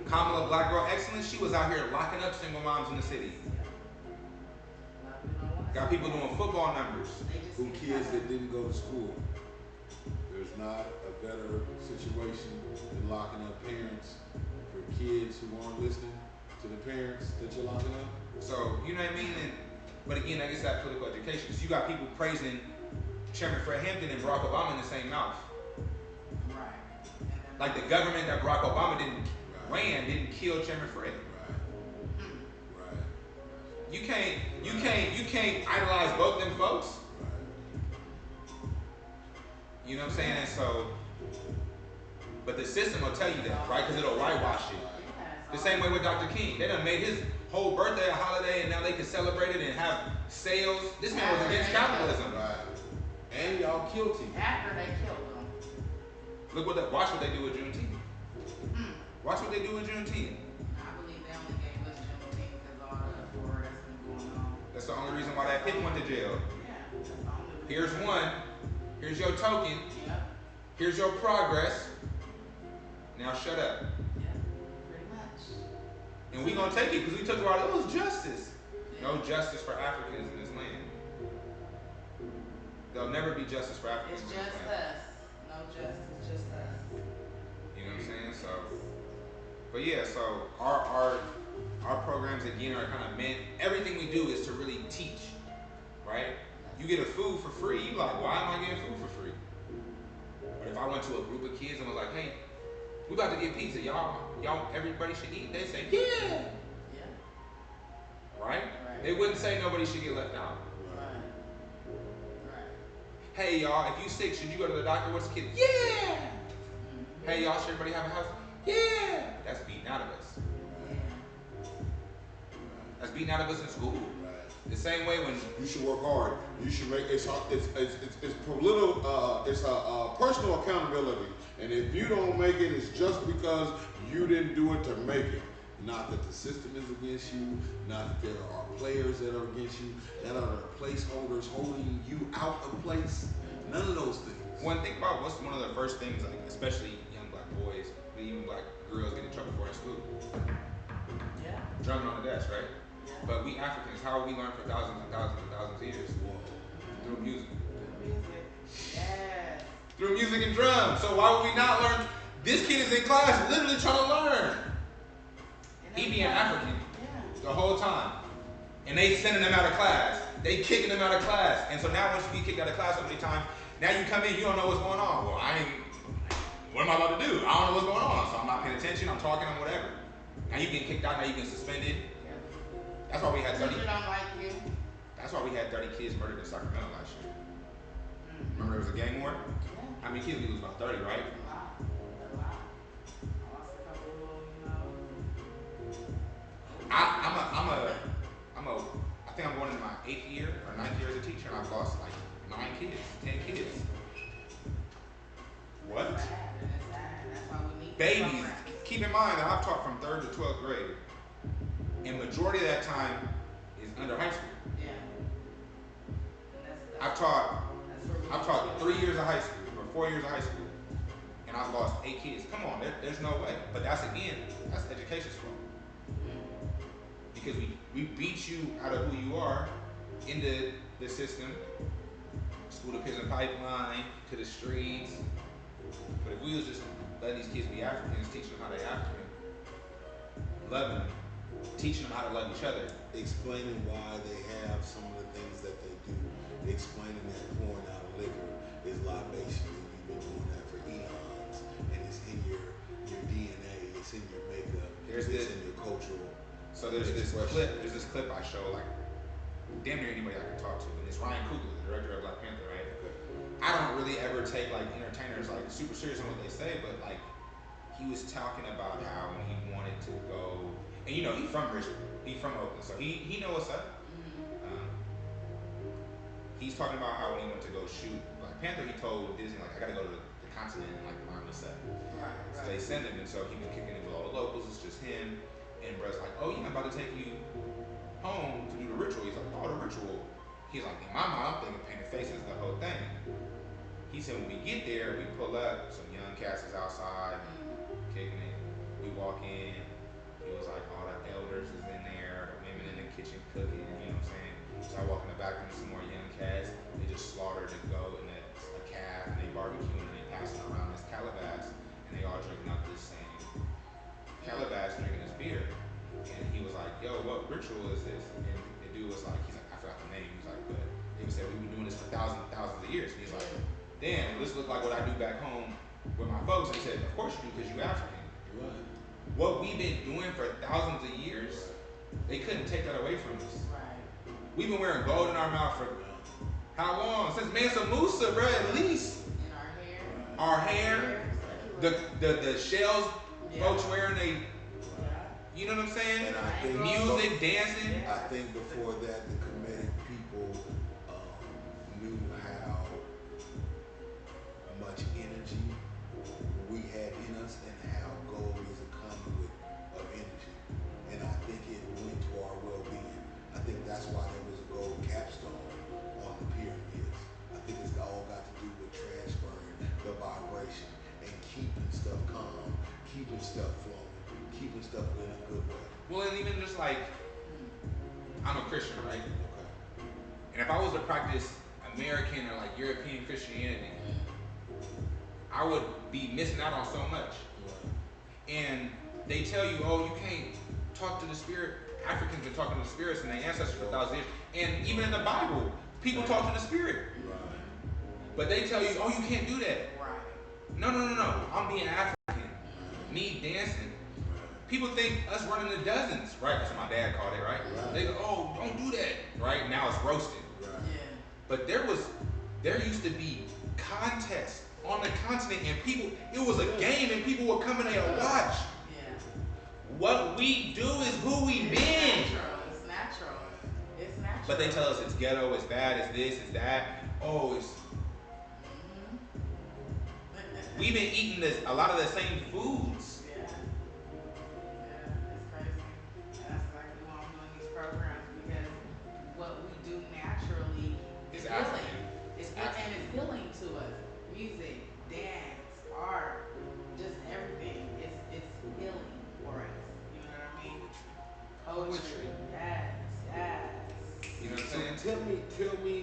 Kamala Black Girl Excellence, she was out here locking up single moms in the city. Got people doing football numbers. Who kids that didn't go to school. There's not a better situation than locking up parents for kids who aren't listening to the parents that you're locking up. So, you know what I mean? But again, I guess that political education. So you got people praising Chairman Fred Hampton and Barack Obama in the same mouth. Right. Like the government that Barack Obama didn't kill Chairman Fred. Right. You can't idolize both them folks. You know what I'm saying? And so, but the system will tell you that, right? Because it'll whitewash it. The same way with Dr. King. They done made his whole birthday a holiday and now they can celebrate it and have sales. This man was against capitalism. Right. And y'all killed him. After they killed him. Watch what they do with Juneteenth. Watch what they do with Juneteenth. I believe they only gave us Juneteenth because all the poor That's the only reason why that pig went to jail. Yeah, that's the only reason. Here's one. Here's your token. Yep. Here's your progress. Now shut up. Yeah, pretty much. And we gonna take it because we took about it was justice. No justice for Africans in this land. There'll never be justice for Africans It's in this just land. us. No justice, just us. You know what I'm saying? So, but yeah, so our programs again are kind of meant. Everything we do is to really teach, right? You get a food for free. You like, why am I getting food for free? But if I went to a group of kids and was like, hey, we about to get pizza, y'all, everybody should eat. They say, yeah. Yeah. Right? Right. They wouldn't say nobody should get left out. Right. Right. Hey y'all, if you sick, should you go to the doctor? What's the kid? Yeah. Mm-hmm. Hey y'all, should everybody have a house? Yeah. That's beating out of us. Yeah. That's beating out of us in school. Right. The same way when You should work hard. You should make it's political. It's a personal accountability. And if you don't make it, it's just because you didn't do it to make it. Not that the system is against you. Not that there are players that are against you. That are placeholders holding you out of place. None of those things. One think about what's one of the first things, like especially young black boys, but even black girls get in trouble for in school. Yeah. Drumming on the desk, right? Yeah. But we Africans, how have we learned for thousands and thousands and thousands of years? Through music. Music. Yes. Through music and drums. So why would we not learn? This kid is in class literally trying to learn. He being African the whole time. And they sending him out of class. They kicking him out of class. And so now once you get kicked out of class so many times, now you come in, you don't know what's going on. Well, what am I about to do? I don't know what's going on. So I'm not paying attention, I'm talking, I'm whatever. Now you getting kicked out, now you getting suspended. That's why we had 30. Teacher don't like you. That's why we had 30 kids murdered in Sacramento last year. Remember there was a gang war? Yeah. How many kids? We was about 30, right? A lot. A lot. I lost a couple, I think I'm going into my 8th year or 9th year as a teacher, and I've lost like 9 kids, 10 kids. What? It's sad. That's why we need Babies. programs. Keep in mind that I've taught from 3rd to 12th grade, and majority of that time is under high school. Yeah. And I've taught 3 years of high school or 4 years of high school, and I've lost 8 kids. Come on, there's no way. But that's education's fault. Because we beat you out of who you are into the system, school to prison pipeline, to the streets. But if we was just letting these kids be Africans, teaching them how they African, loving them, teaching them how to love each other. Explaining why they have some of the things that they do. Explaining that pouring out liquor is libation. You've been doing that for eons, and it's in your DNA. It's in your makeup. It's in your cultural. So there's this clip I show, like damn near anybody I can talk to, and it's Ryan Coogler, the director of Black Panther, right? I don't really ever take like entertainers like super serious on what they say, but like he was talking about how when he wanted to go, and you know he's from Richmond, he's from Oakland, so he know what's up. He's talking about how when he went to go shoot Black Panther, he told Disney like I gotta go to the continent and like learn the set. Right. So they send him, and so he been kicking it with all the locals. It's just him. And bro's like, oh yeah, I'm about to take you home to do the ritual. He's like, oh, the ritual. He's like, in my mind, I'm thinking painted faces, the whole thing. He said, when we get there, we pull up, some young cats is outside, kicking it. We walk in, he was like, all the elders is in there, the women in the kitchen cooking, you know what I'm saying? So I walk in the back and some more young cats. They just slaughtered a goat and a calf, and they barbecuing and they passing around this calabash, and they all drinking up this same calabash, drinking his beer. And he was like, yo, what ritual is this? And the dude was like, he's like, I forgot the name. He's like, but he said, we've been doing this for thousands and thousands of years. And he's like, damn, this looks like what I do back home with my folks. And he said, of course you do, because you're African. Right. What we've been doing for thousands of years, they couldn't take that away from us. Right. We've been wearing gold in our mouth for how long? Since Mansa Musa, bro, at least. In our hair. The shells folks wearing, they, Yeah. you know what I'm saying? And I think Music, dancing. I think before that, the Kemetic people knew how much energy we had in us and how gold is a conduit of energy. And I think it went to our well-being. I think that's why there was a good way. Well, and even just like, I'm a Christian, right? Okay. And if I was to practice American or like European Christianity, I would be missing out on so much. Right. And they tell you, oh, you can't talk to the spirit. Africans been talking to the spirits and their ancestors for thousands of years. And even in the Bible, people talk to the spirit. Right. But they tell you, oh, you can't do that. Right. No. I'm being African. Me dancing. People think us running the dozens, right? That's what my dad called it, right? They go, oh, don't do that, right? Now it's roasted. Right. Yeah. But there used to be contests on the continent, and people, it was a game, and people were coming there to watch. Yeah. What we do is who we been. It's natural. It's natural. But they tell us it's ghetto, it's bad, it's this, it's that. Oh, it's. We've been eating a lot of the same foods. Yeah. Yeah, it's crazy. And that's exactly why I'm doing these programs, because what we do naturally is It's healing. African. And it's healing to us. Music, dance, art, just everything. It's healing for us. You know what I mean? Poetry. Yes. You know what I'm So saying? tell me,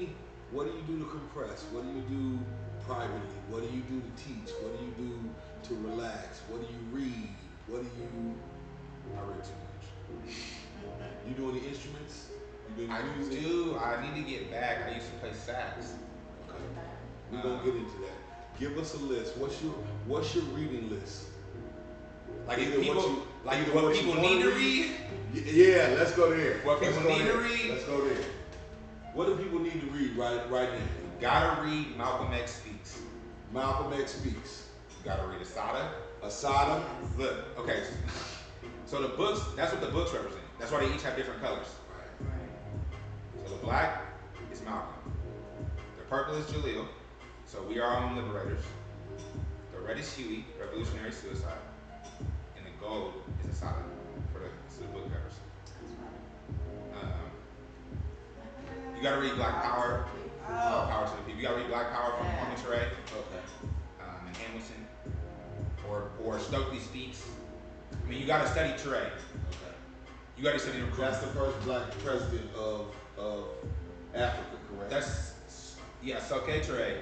what do you do to compress? What do you do privately? What do you do to teach? What do you do to relax? What do you read? What do you? I read too much. You do any instruments? You do I any music? do. I need to get back. I used to play sax. Okay. We're gonna get into that. Give us a list. What's your reading list? Like Either if people, what you- like either what what you people wanna need to read. read. Yeah, let's go there. What Let's people go need there. to read. Let's go there. What do people need to read right now? Gotta read Malcolm X Speaks. Malcolm X Speaks. You gotta read Asada. Asada. Look, okay. So the books, that's what the books represent. That's why they each have different colors. Right. Right. So the black is Malcolm. The purple is Jaleel. So we are our own liberators. The red is Huey, revolutionary suicide. And the gold is Asada for the book covers. You gotta read Black Power. More power to the people. You gotta read Black Power from Kwame Ture. Okay. And Hamilton. Or Stokely Speaks. I mean, you gotta study Ture. Okay. You gotta study the That's the first black president of Africa, correct? That's, yeah, Stokely Ture.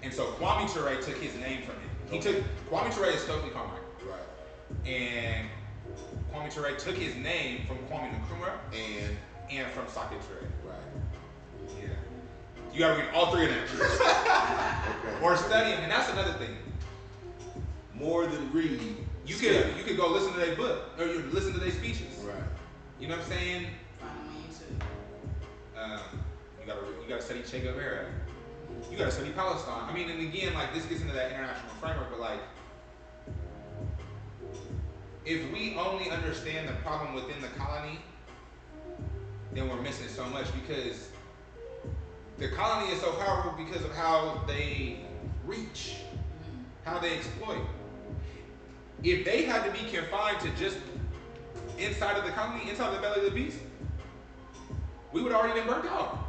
And so Kwame Ture took his name from him. Kwame Ture is Stokely Carmichael. Right. And Kwame Ture took his name from Kwame Nkrumah and from Sakhe Ture. Right. Yeah. You gotta read all three of them. Okay. Or study them, and that's another thing. More than read. You could go listen to their book, or you listen to their speeches. Right. You know what I'm saying? Find them on YouTube. You gotta study Che Guevara. You gotta study Palestine. I mean, and again, like this gets into that international framework, but like, if we only understand the problem within the colony, then we're missing so much, because the colony is so powerful because of how they reach, how they exploit. If they had to be confined to just inside of the colony, inside the belly of the beast, we would already been burnt out.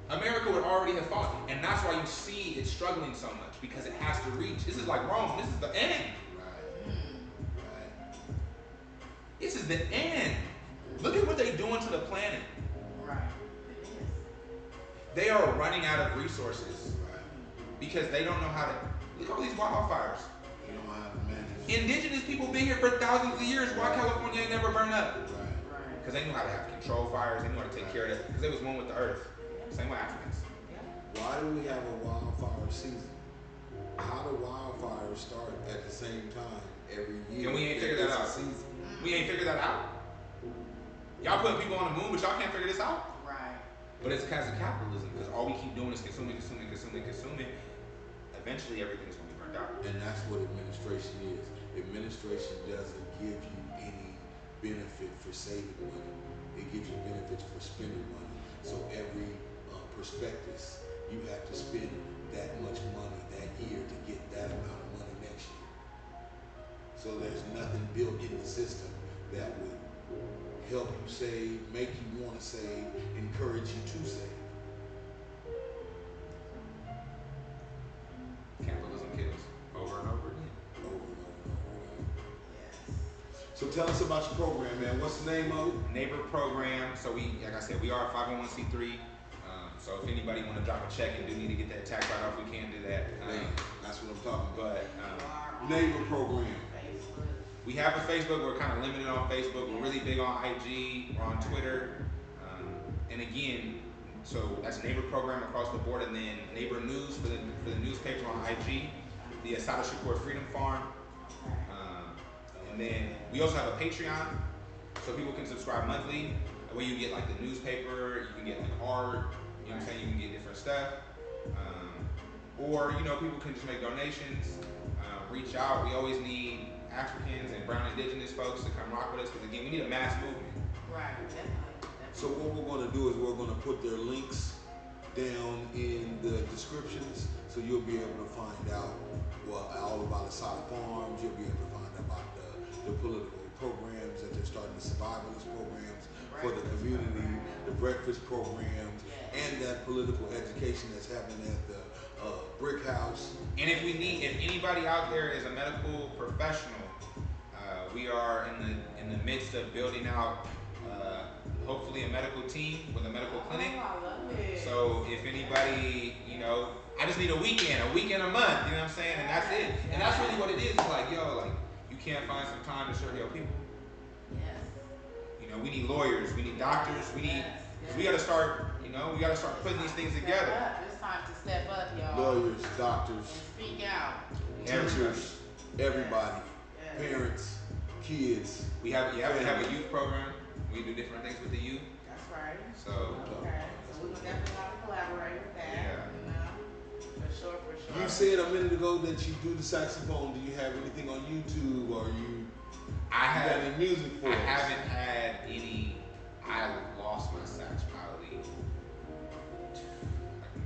America would already have fought. And that's why you see it struggling so much, because it has to reach. This is like Rome. This is the end. Right. Right. This is the end. Look at what they're doing to the planet. Right. It is. They are running out of resources Right. because they don't know how to. Look at all these wildfires. You don't know how to manage. Indigenous people been here for thousands of years. Why California ain't never burned up? Right. Because they knew how to have control fires. They knew how to take care of it. Because they was one with the earth. Same with Africans. Why do we have a wildfire season? How do wildfires start at the same time every year? And we ain't figured that out. Season? We ain't figured that out. Y'all putting people on the moon, but y'all can't figure this out. Right. But it's because of capitalism. Because all we keep doing is consuming. Eventually, everything's going to be burned out. And that's what administration is. Administration doesn't give you any benefit for saving money. It gives you benefits for spending money. So every prospectus, you have to spend that much money that year to get that amount of money next year. So there's nothing built in the system that would help you save, make you want to save, encourage you to save. Capitalism kills over and over again. Over and over and over again. Yes. So tell us about your program, man. What's the name of it? Neighbor program. So like I said, we are a 501c3. So if anybody want to drop a check and do need to get that tax write-off, we can do that. That's what I'm talking about. But Neighbor program. we have a Facebook. We're kind of limited on Facebook. We're really big on IG. We're on Twitter. And again, so that's Neighbor program across the board, and then Neighbor News for the newspaper on IG. The Asada Shakur Freedom Farm. And then we also have a Patreon, so people can subscribe monthly. Where you get like the newspaper, you can get like art. You know what I'm saying? You can get different stuff. Or, people can just make donations, reach out. We always need Africans and brown indigenous folks to come rock with us, because again, we need a mass movement. Right, definitely. So what we're going to do is we're going to put their links down in the descriptions, so you'll be able to find out all about the Asada Farms. You'll be able to find out about the political programs that they're starting, the survivalist programs for the community, the breakfast programs, and that political education that's happening at the Brick House. And if anybody out there is a medical professional, we are in the midst of building out hopefully a medical team with a medical clinic. Oh, I love it. So if anybody, I just need a weekend a month, you know what I'm saying? And that's it. And that's really what it is. It's like, you can't find some time to serve your people. Yes. We need lawyers, we need doctors, we gotta start, we gotta start putting these things together. It's time to step up, y'all. Lawyers, doctors, and speak out. teachers, everybody, parents, kids. We have a youth program. We do different things with the youth. That's right. So okay. So we definitely have to collaborate with that. For sure. You said a minute ago that you do the saxophone. Do you have anything on YouTube, or got any music for us? I haven't had any. I lost my sax probably like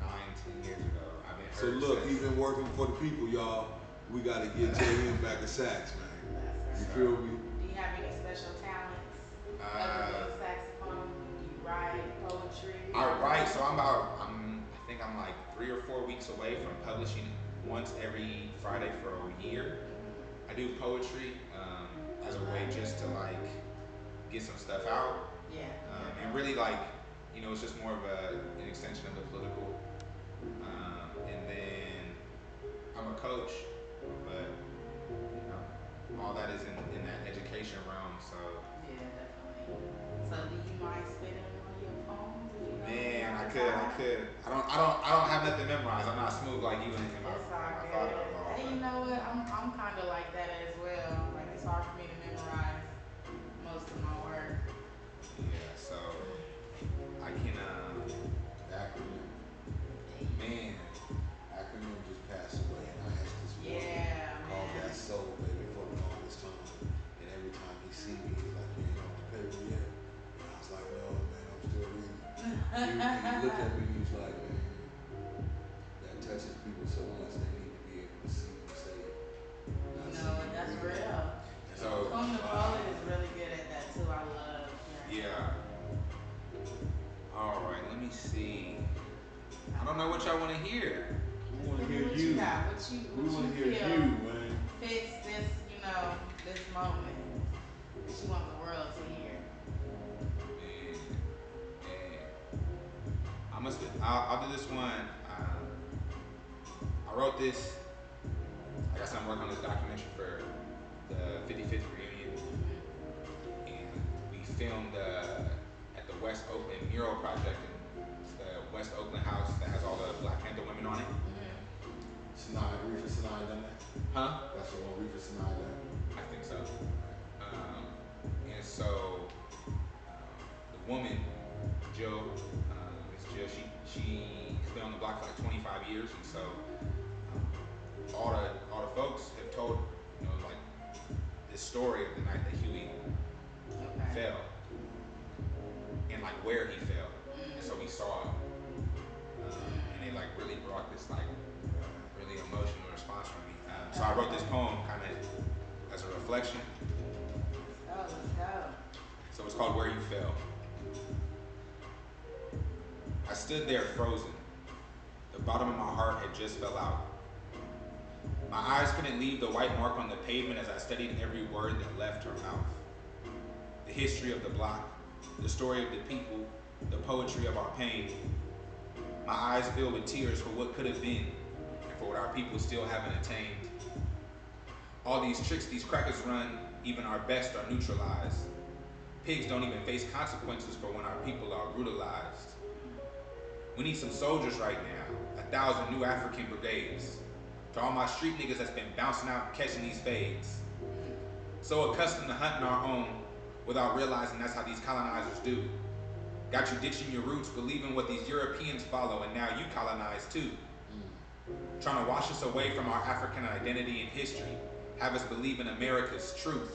9-10 years ago. I've been So look, he's been working for the people, y'all. We gotta get J.M. back a sax, man. You feel me? Do you have any special talents other than saxophone? Do you write poetry? I write, so I think I'm like 3 or 4 weeks away from publishing once every Friday for a year. I do poetry as a way just to get some stuff out. And really it's just more of an extension of the political. And then I'm a coach, but all that is in that education realm. So yeah, definitely. So do you mind spitting one of your poems? Man, I could. I don't have nothing memorized. I'm not smooth like you in my thought of it. Hey, you know what? I'm kind of like that as well. Like, it's hard for me to memorize most of my work. Yeah, so I can Acronym. Man, acronym just passed away, and I asked this boy called that soul baby for the longest time. And every time he see me, he's like, "You ain't on the paper yet?" And I was like, "No, man, I'm still reading." He looked at me and he was like, "Man, that touches people so much, they need to be able to see and say it." That's real. So Conan Poet is really good at that too. I love hearing. Yeah. All right, let me see. I don't know what y'all want to hear. We want to hear What you. you got? We want to hear feel you, man. fits this, this moment that you want the world to hear. I'll do this one. I wrote this. I guess I'm working on this documentary for the 55th reunion, and we filmed at the West Oakland Mural Project. It's the West Oakland house that has all the Black Panther women on it. Reefer Sinai done that? Huh? That's the one Reefer Sinai done. I think so. And so the woman, Jill, Miss Jill, she's been on the block for like 25 years, and so all the folks have told this story of the night that Huey fell, and where he fell, and so we saw it, and it really brought this really emotional response from me. So I wrote this poem kind of as a reflection. Let's go. So it's called Where You Fell. I stood there frozen. The bottom of my heart had just fell out. My eyes couldn't leave the white mark on the pavement as I studied every word that left her mouth. history of the block, the story of the people, the poetry of our pain. My eyes fill with tears for what could have been and for what our people still haven't attained. All these tricks these crackers run, even our best are neutralized. Pigs don't even face consequences for when our people are brutalized. We need some soldiers right now, 1,000 new African brigades. To all my street niggas that's been bouncing out catching these fades. So accustomed to hunting our own without realizing that's how these colonizers do. Got you ditching your roots, believing what these Europeans follow, and now you colonize too. Trying to wash us away from our African identity and history, have us believe in America's truth.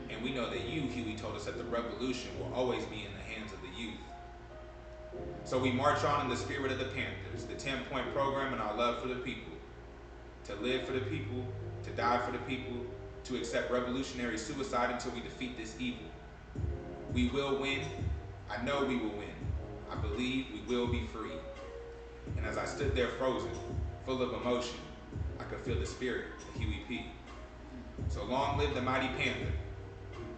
And we know that you, Huey, told us that the revolution will always be in the hands of the youth. So we march on in the spirit of the Panthers, the 10-point program and our love for the people. To live for the people, to die for the people, to accept revolutionary suicide until we defeat this evil. We will win. I know we will win. I believe we will be free. And as I stood there frozen, full of emotion, I could feel the spirit of Huey P. So long live the mighty Panther,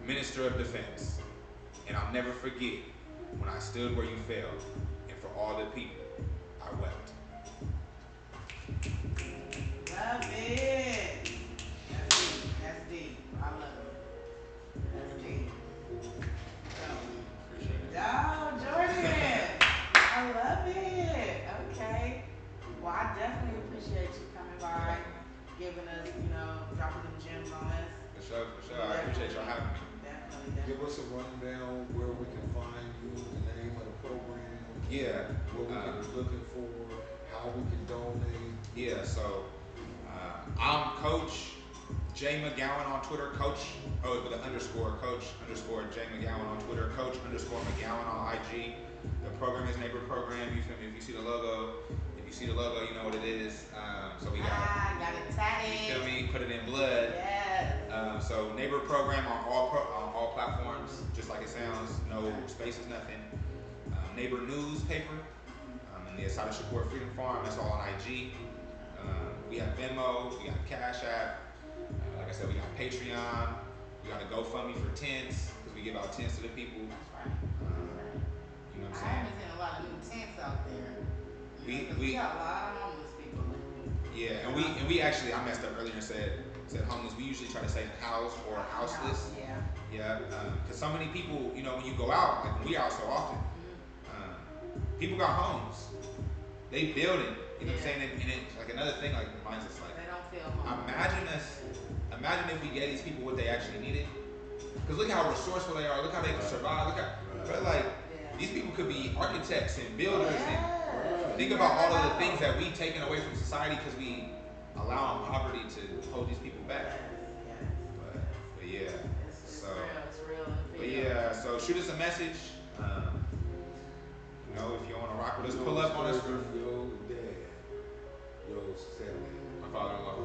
Minister of Defense. And I'll never forget when I stood where you fell, and for all the people, I wept. Love it. That's deep. That's deep. I love it. That's deep. Oh, Jordan. I love it. Okay. Well, I definitely appreciate you coming by, giving us, dropping them gems on us. For sure. I appreciate y'all having me. Definitely. Give us a rundown where we can find you, the name of the program. Yeah. What we can be looking for, how we can donate. Yeah, so I'm Coach J McGowan on Twitter, Coach, with an underscore, Coach underscore J McGowan on Twitter, Coach underscore McGowan on IG. The program is Neighbor Program. You feel me? If you see the logo, you know what it is. So we got it tatted. You feel me? Put it in blood. Yes. So Neighbor Program on all platforms, just like it sounds. No spaces, nothing. Neighbor Newspaper. And the Asada Shakur Freedom Farm. That's all on IG. We have Venmo. We got Cash App. Like I said, we got Patreon. We got a GoFundMe for tents because we give out tents to the people. That's right. You know what I'm I saying? haven't seen a lot of new tents out there. We got a lot of homeless people. Yeah, and we actually, I messed up earlier and said homeless. We usually try to say housed or houseless. Yeah. Because so many people, when you go out, like when we out so often, people got homes. They building. You know what I'm saying? And it's like another thing, like reminds us, like they don't feel homeless. Imagine if we gave these people what they actually needed. Because look how resourceful they are. Look how they can survive. But like these people could be architects and builders and think about all of the things that we've taken away from society because we allow poverty to hold these people back. But yeah. It's real. But yeah, so shoot us a message. If you want to rock with us, pull up on us. My father-in-law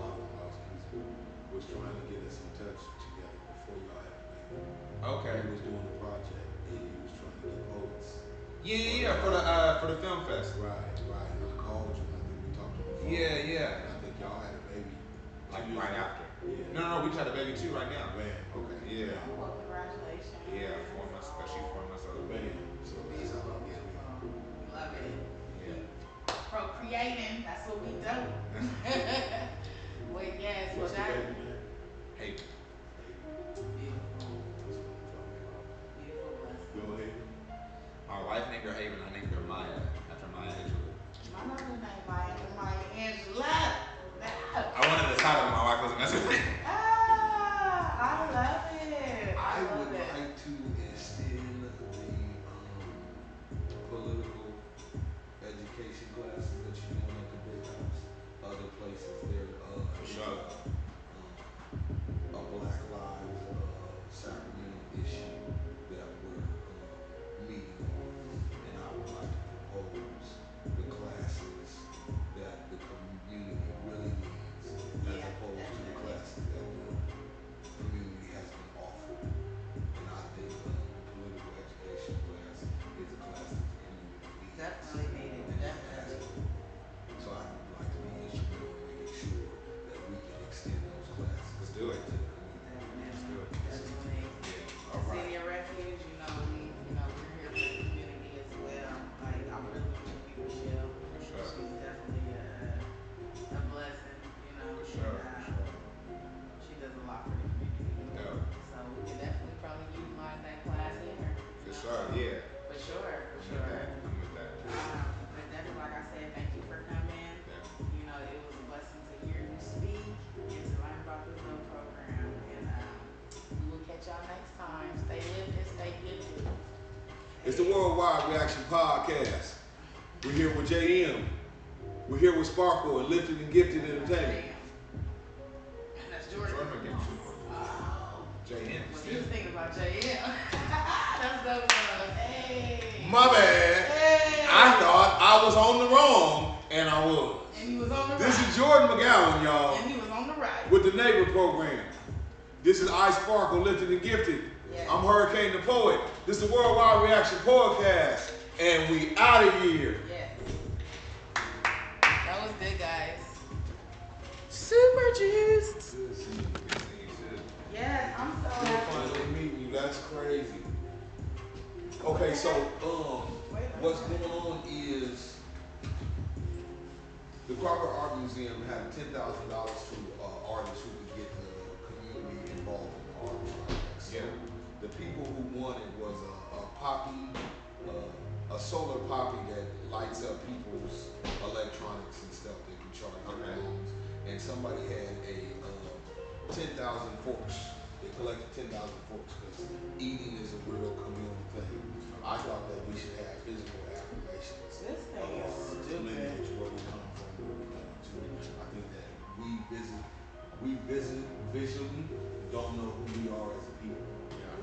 was trying to get us in touch together before y'all had a baby. Okay. He was doing the project and he was trying to get votes. Yeah, for the film fest. Right. I called you. I think we talked on the phone. Yeah. And I think y'all had a baby. Like right after. Yeah. No, we just had a baby too right now. Man, okay. Yeah. Well, congratulations. Yeah, 4 months, especially 4 months old. Man, so that's how I get it. Love it. Yeah. Procreating, that's what we do. Well, yes, What's the baby name? Hey. Beautiful. Beautiful blessing. Go ahead. My wife named her Haven. I named her Maya after Maya Angelou. My mother named Maya Angela. I wanted the title, but my wife wasn't messing with me. I love it. I would like to extend the political education classes that you're doing at the Big House, other places there. For sure. It's the Worldwide Reaction Podcast. We're here with JM. We're here with Sparkle and Lifted and Gifted Entertainment. That's Jorden. Jorden McGowan. JM. What do you think about JM? That's dope. Hey. My bad. Hey. I thought I was on the wrong, and I was. And he was on the right. This is Jorden McGowan, y'all. And he was on the right. With the Neighbor Program. This is I Sparkle, Lifted and Gifted. Yes. I'm Hurricane the Poet. This is the Worldwide Reaction Podcast. And we out of here. Yes. That was good, guys. Super juiced. Good seeing you. Good seeing you too. Yes, I'm so We're happy. finally meeting you. That's crazy. Okay, so what's going on is the Crawford Art Museum had $10,000 to artists who could get the community involved in art projects. Yeah. The people who won it was a poppy, a solar poppy that lights up people's electronics and stuff. They can charge their phones. And somebody had a 10,000 forks. They collected 10,000 forks because eating is a real communal thing. I thought that we should have physical affirmations. This thing is stupid. Lineage, where we come from, where we're going to. I think that we visit visually, don't know who we are as a people.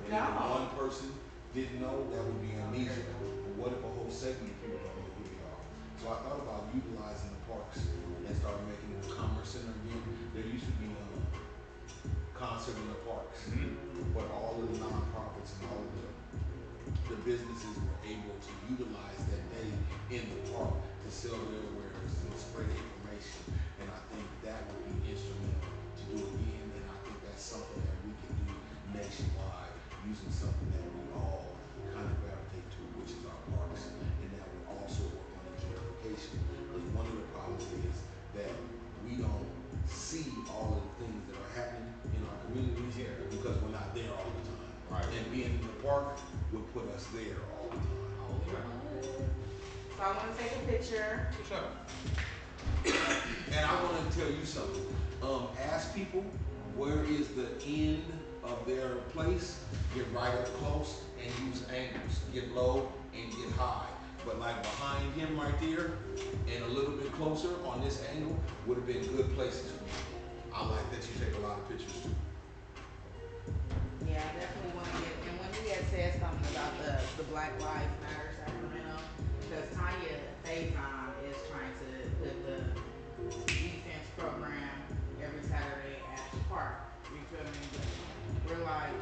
And No. if one person didn't know, that would be amnesia. But what if a whole segment of people don't know who they are? So I thought about utilizing the parks and start making a commerce center again. There used to be a concert in the parks, but all of the nonprofits and all of the businesses were able to utilize that day in the park to sell their wares and spread information. And I think that would be instrumental to do again. And I think that's something that we can do nationwide using something that we all kind of gravitate to, which is our parks. And that would also work on the gentrification. Because one of the problems is that we don't see all of the things that are happening in our communities because we're not there all the time. Right. And being in the park would put us there all the time. So I want to take a picture. For sure. And I want to tell you something. Ask people where is the end of their place. Get right up close and use angles. Get low and get high. But like behind him right there and a little bit closer on this angle would have been good places for me. I like that you take a lot of pictures too. Yeah, I definitely want to get. And when he had said something about the Black Lives Matter Sacramento, because Tanya Faison is trying to put the defense program every Saturday at the park. You feel me? But we're like,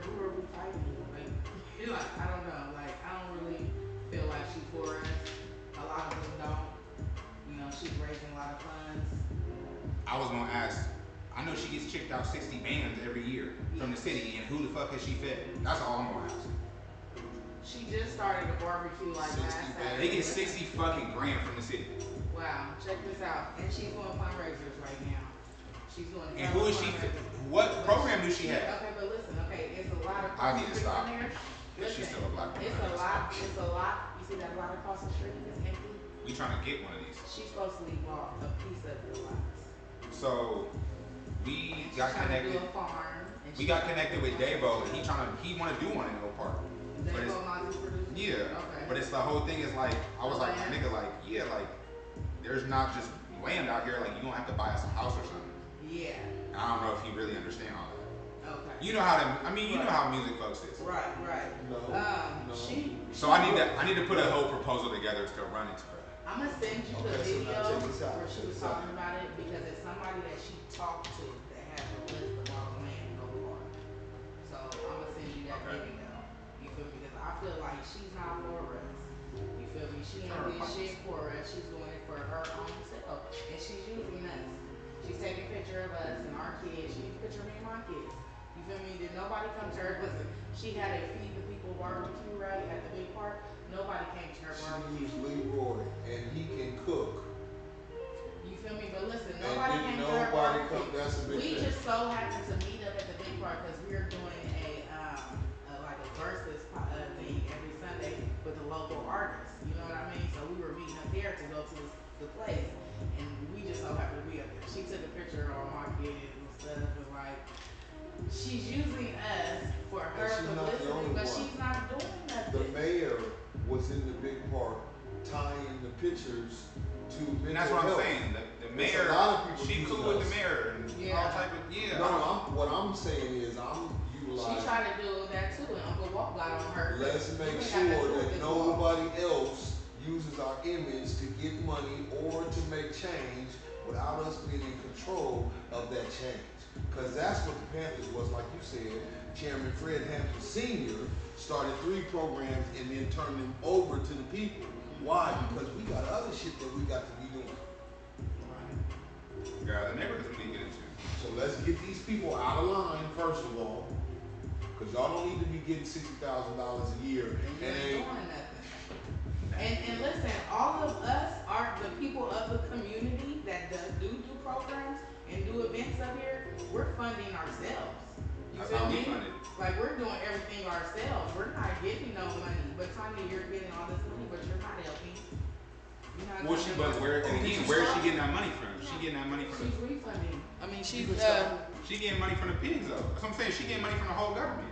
who are we fighting? Like, you're like, I don't know. Like, I don't really feel like she's for us. A lot of them don't. You know, she's raising a lot of funds. I was gonna ask. I know she gets kicked out 60 bands every year from the city, and who the fuck has she fed? That's all I'm gonna ask. She just started a barbecue like 60 last Saturday. They get 60 fucking grand from the city. Wow, check this out. And she's doing fundraisers right now. She's doing And who is she? What program do she have? Okay, but listen, it's a lot of I need to people stop. in there. If she's still a black woman. It's a lot. You see that lot across the street is empty? We trying to get one of these. She's supposed to leave off a piece of the lots. So we got She's trying to connected. do a farm. And We got connected with Davo, and he want to do one in Oak Park. But it's, Davo Mazi producer? yeah. Okay. But it's the whole thing is like I was like Land? nigga like yeah like there's not just land out here like you don't have to buy us a house or something. Yeah. And I don't know if you really understand all that. Okay. You know how you know how music folks is. Right. No. No. So I need to put a whole proposal together to run it to her. I'm gonna send you the Okay, so video now check this out, where she check was this out. talking about it because it's somebody that she talked to that has a list of all the land in Oak Park. So I'm gonna send you that Okay. video. You feel me? Because I feel like she's not for us. You feel me? She ain't doing shit for us. She's doing it for her own self, and she's using us. She's taking a picture of us and our kids. She needs a picture of me and my kids. You feel me? Did nobody come to her? Listen, she had a feed the people barbecue right at the big park. Nobody came to her barbecue. She's Leroy, and he can cook. You feel me? But listen, And nobody then came to her nobody barbecue. come. That's a big We thing. just so happened to meet up at the big park because we're doing like a versus thing every Sunday with the local artists. You know what I mean? So we were meeting up there to go to the place, and we just so happened to be up there. She took a picture of my kids and stuff, and like she's using us for her she's not the publicity, only but one. she's not doing nothing. The mayor was in the big part tying the pictures to mental And that's what I'm health. saying. The There's mayor, a lot of people she using cool with us. the mayor and Yeah. all type of No, what I'm saying is I'm She utilizing. tried to do that too, and Uncle Walt got on her. Let's You make ain't got sure nothing to do with that this Walt. nobody else uses our image to get money or to make change without us being in control of that change. Because that's what the Panthers was, like you said. Chairman Fred Hampton Sr. started 3 programs and then turned them over to the people. Why? Because we got other shit that we got to be doing. Yeah, the neighborhoods we need to get into. So let's get these people out of line, first of all. Because y'all don't need to be getting $60,000 a year. And you ain't doing nothing. And listen, all of us are the people of the community that do programs and do events up here. We're funding ourselves. You That's feel how we me? fund it. Like we're doing everything ourselves. We're not getting no money. But Tanya, you're getting all this money, but you're not helping. You're not Well, she, giving but us- where, and again, where is she getting that money from? She getting that money from She's refunding. I mean, she's You can start. she getting money from the pigs though. That's what I'm saying. She getting money from the whole government.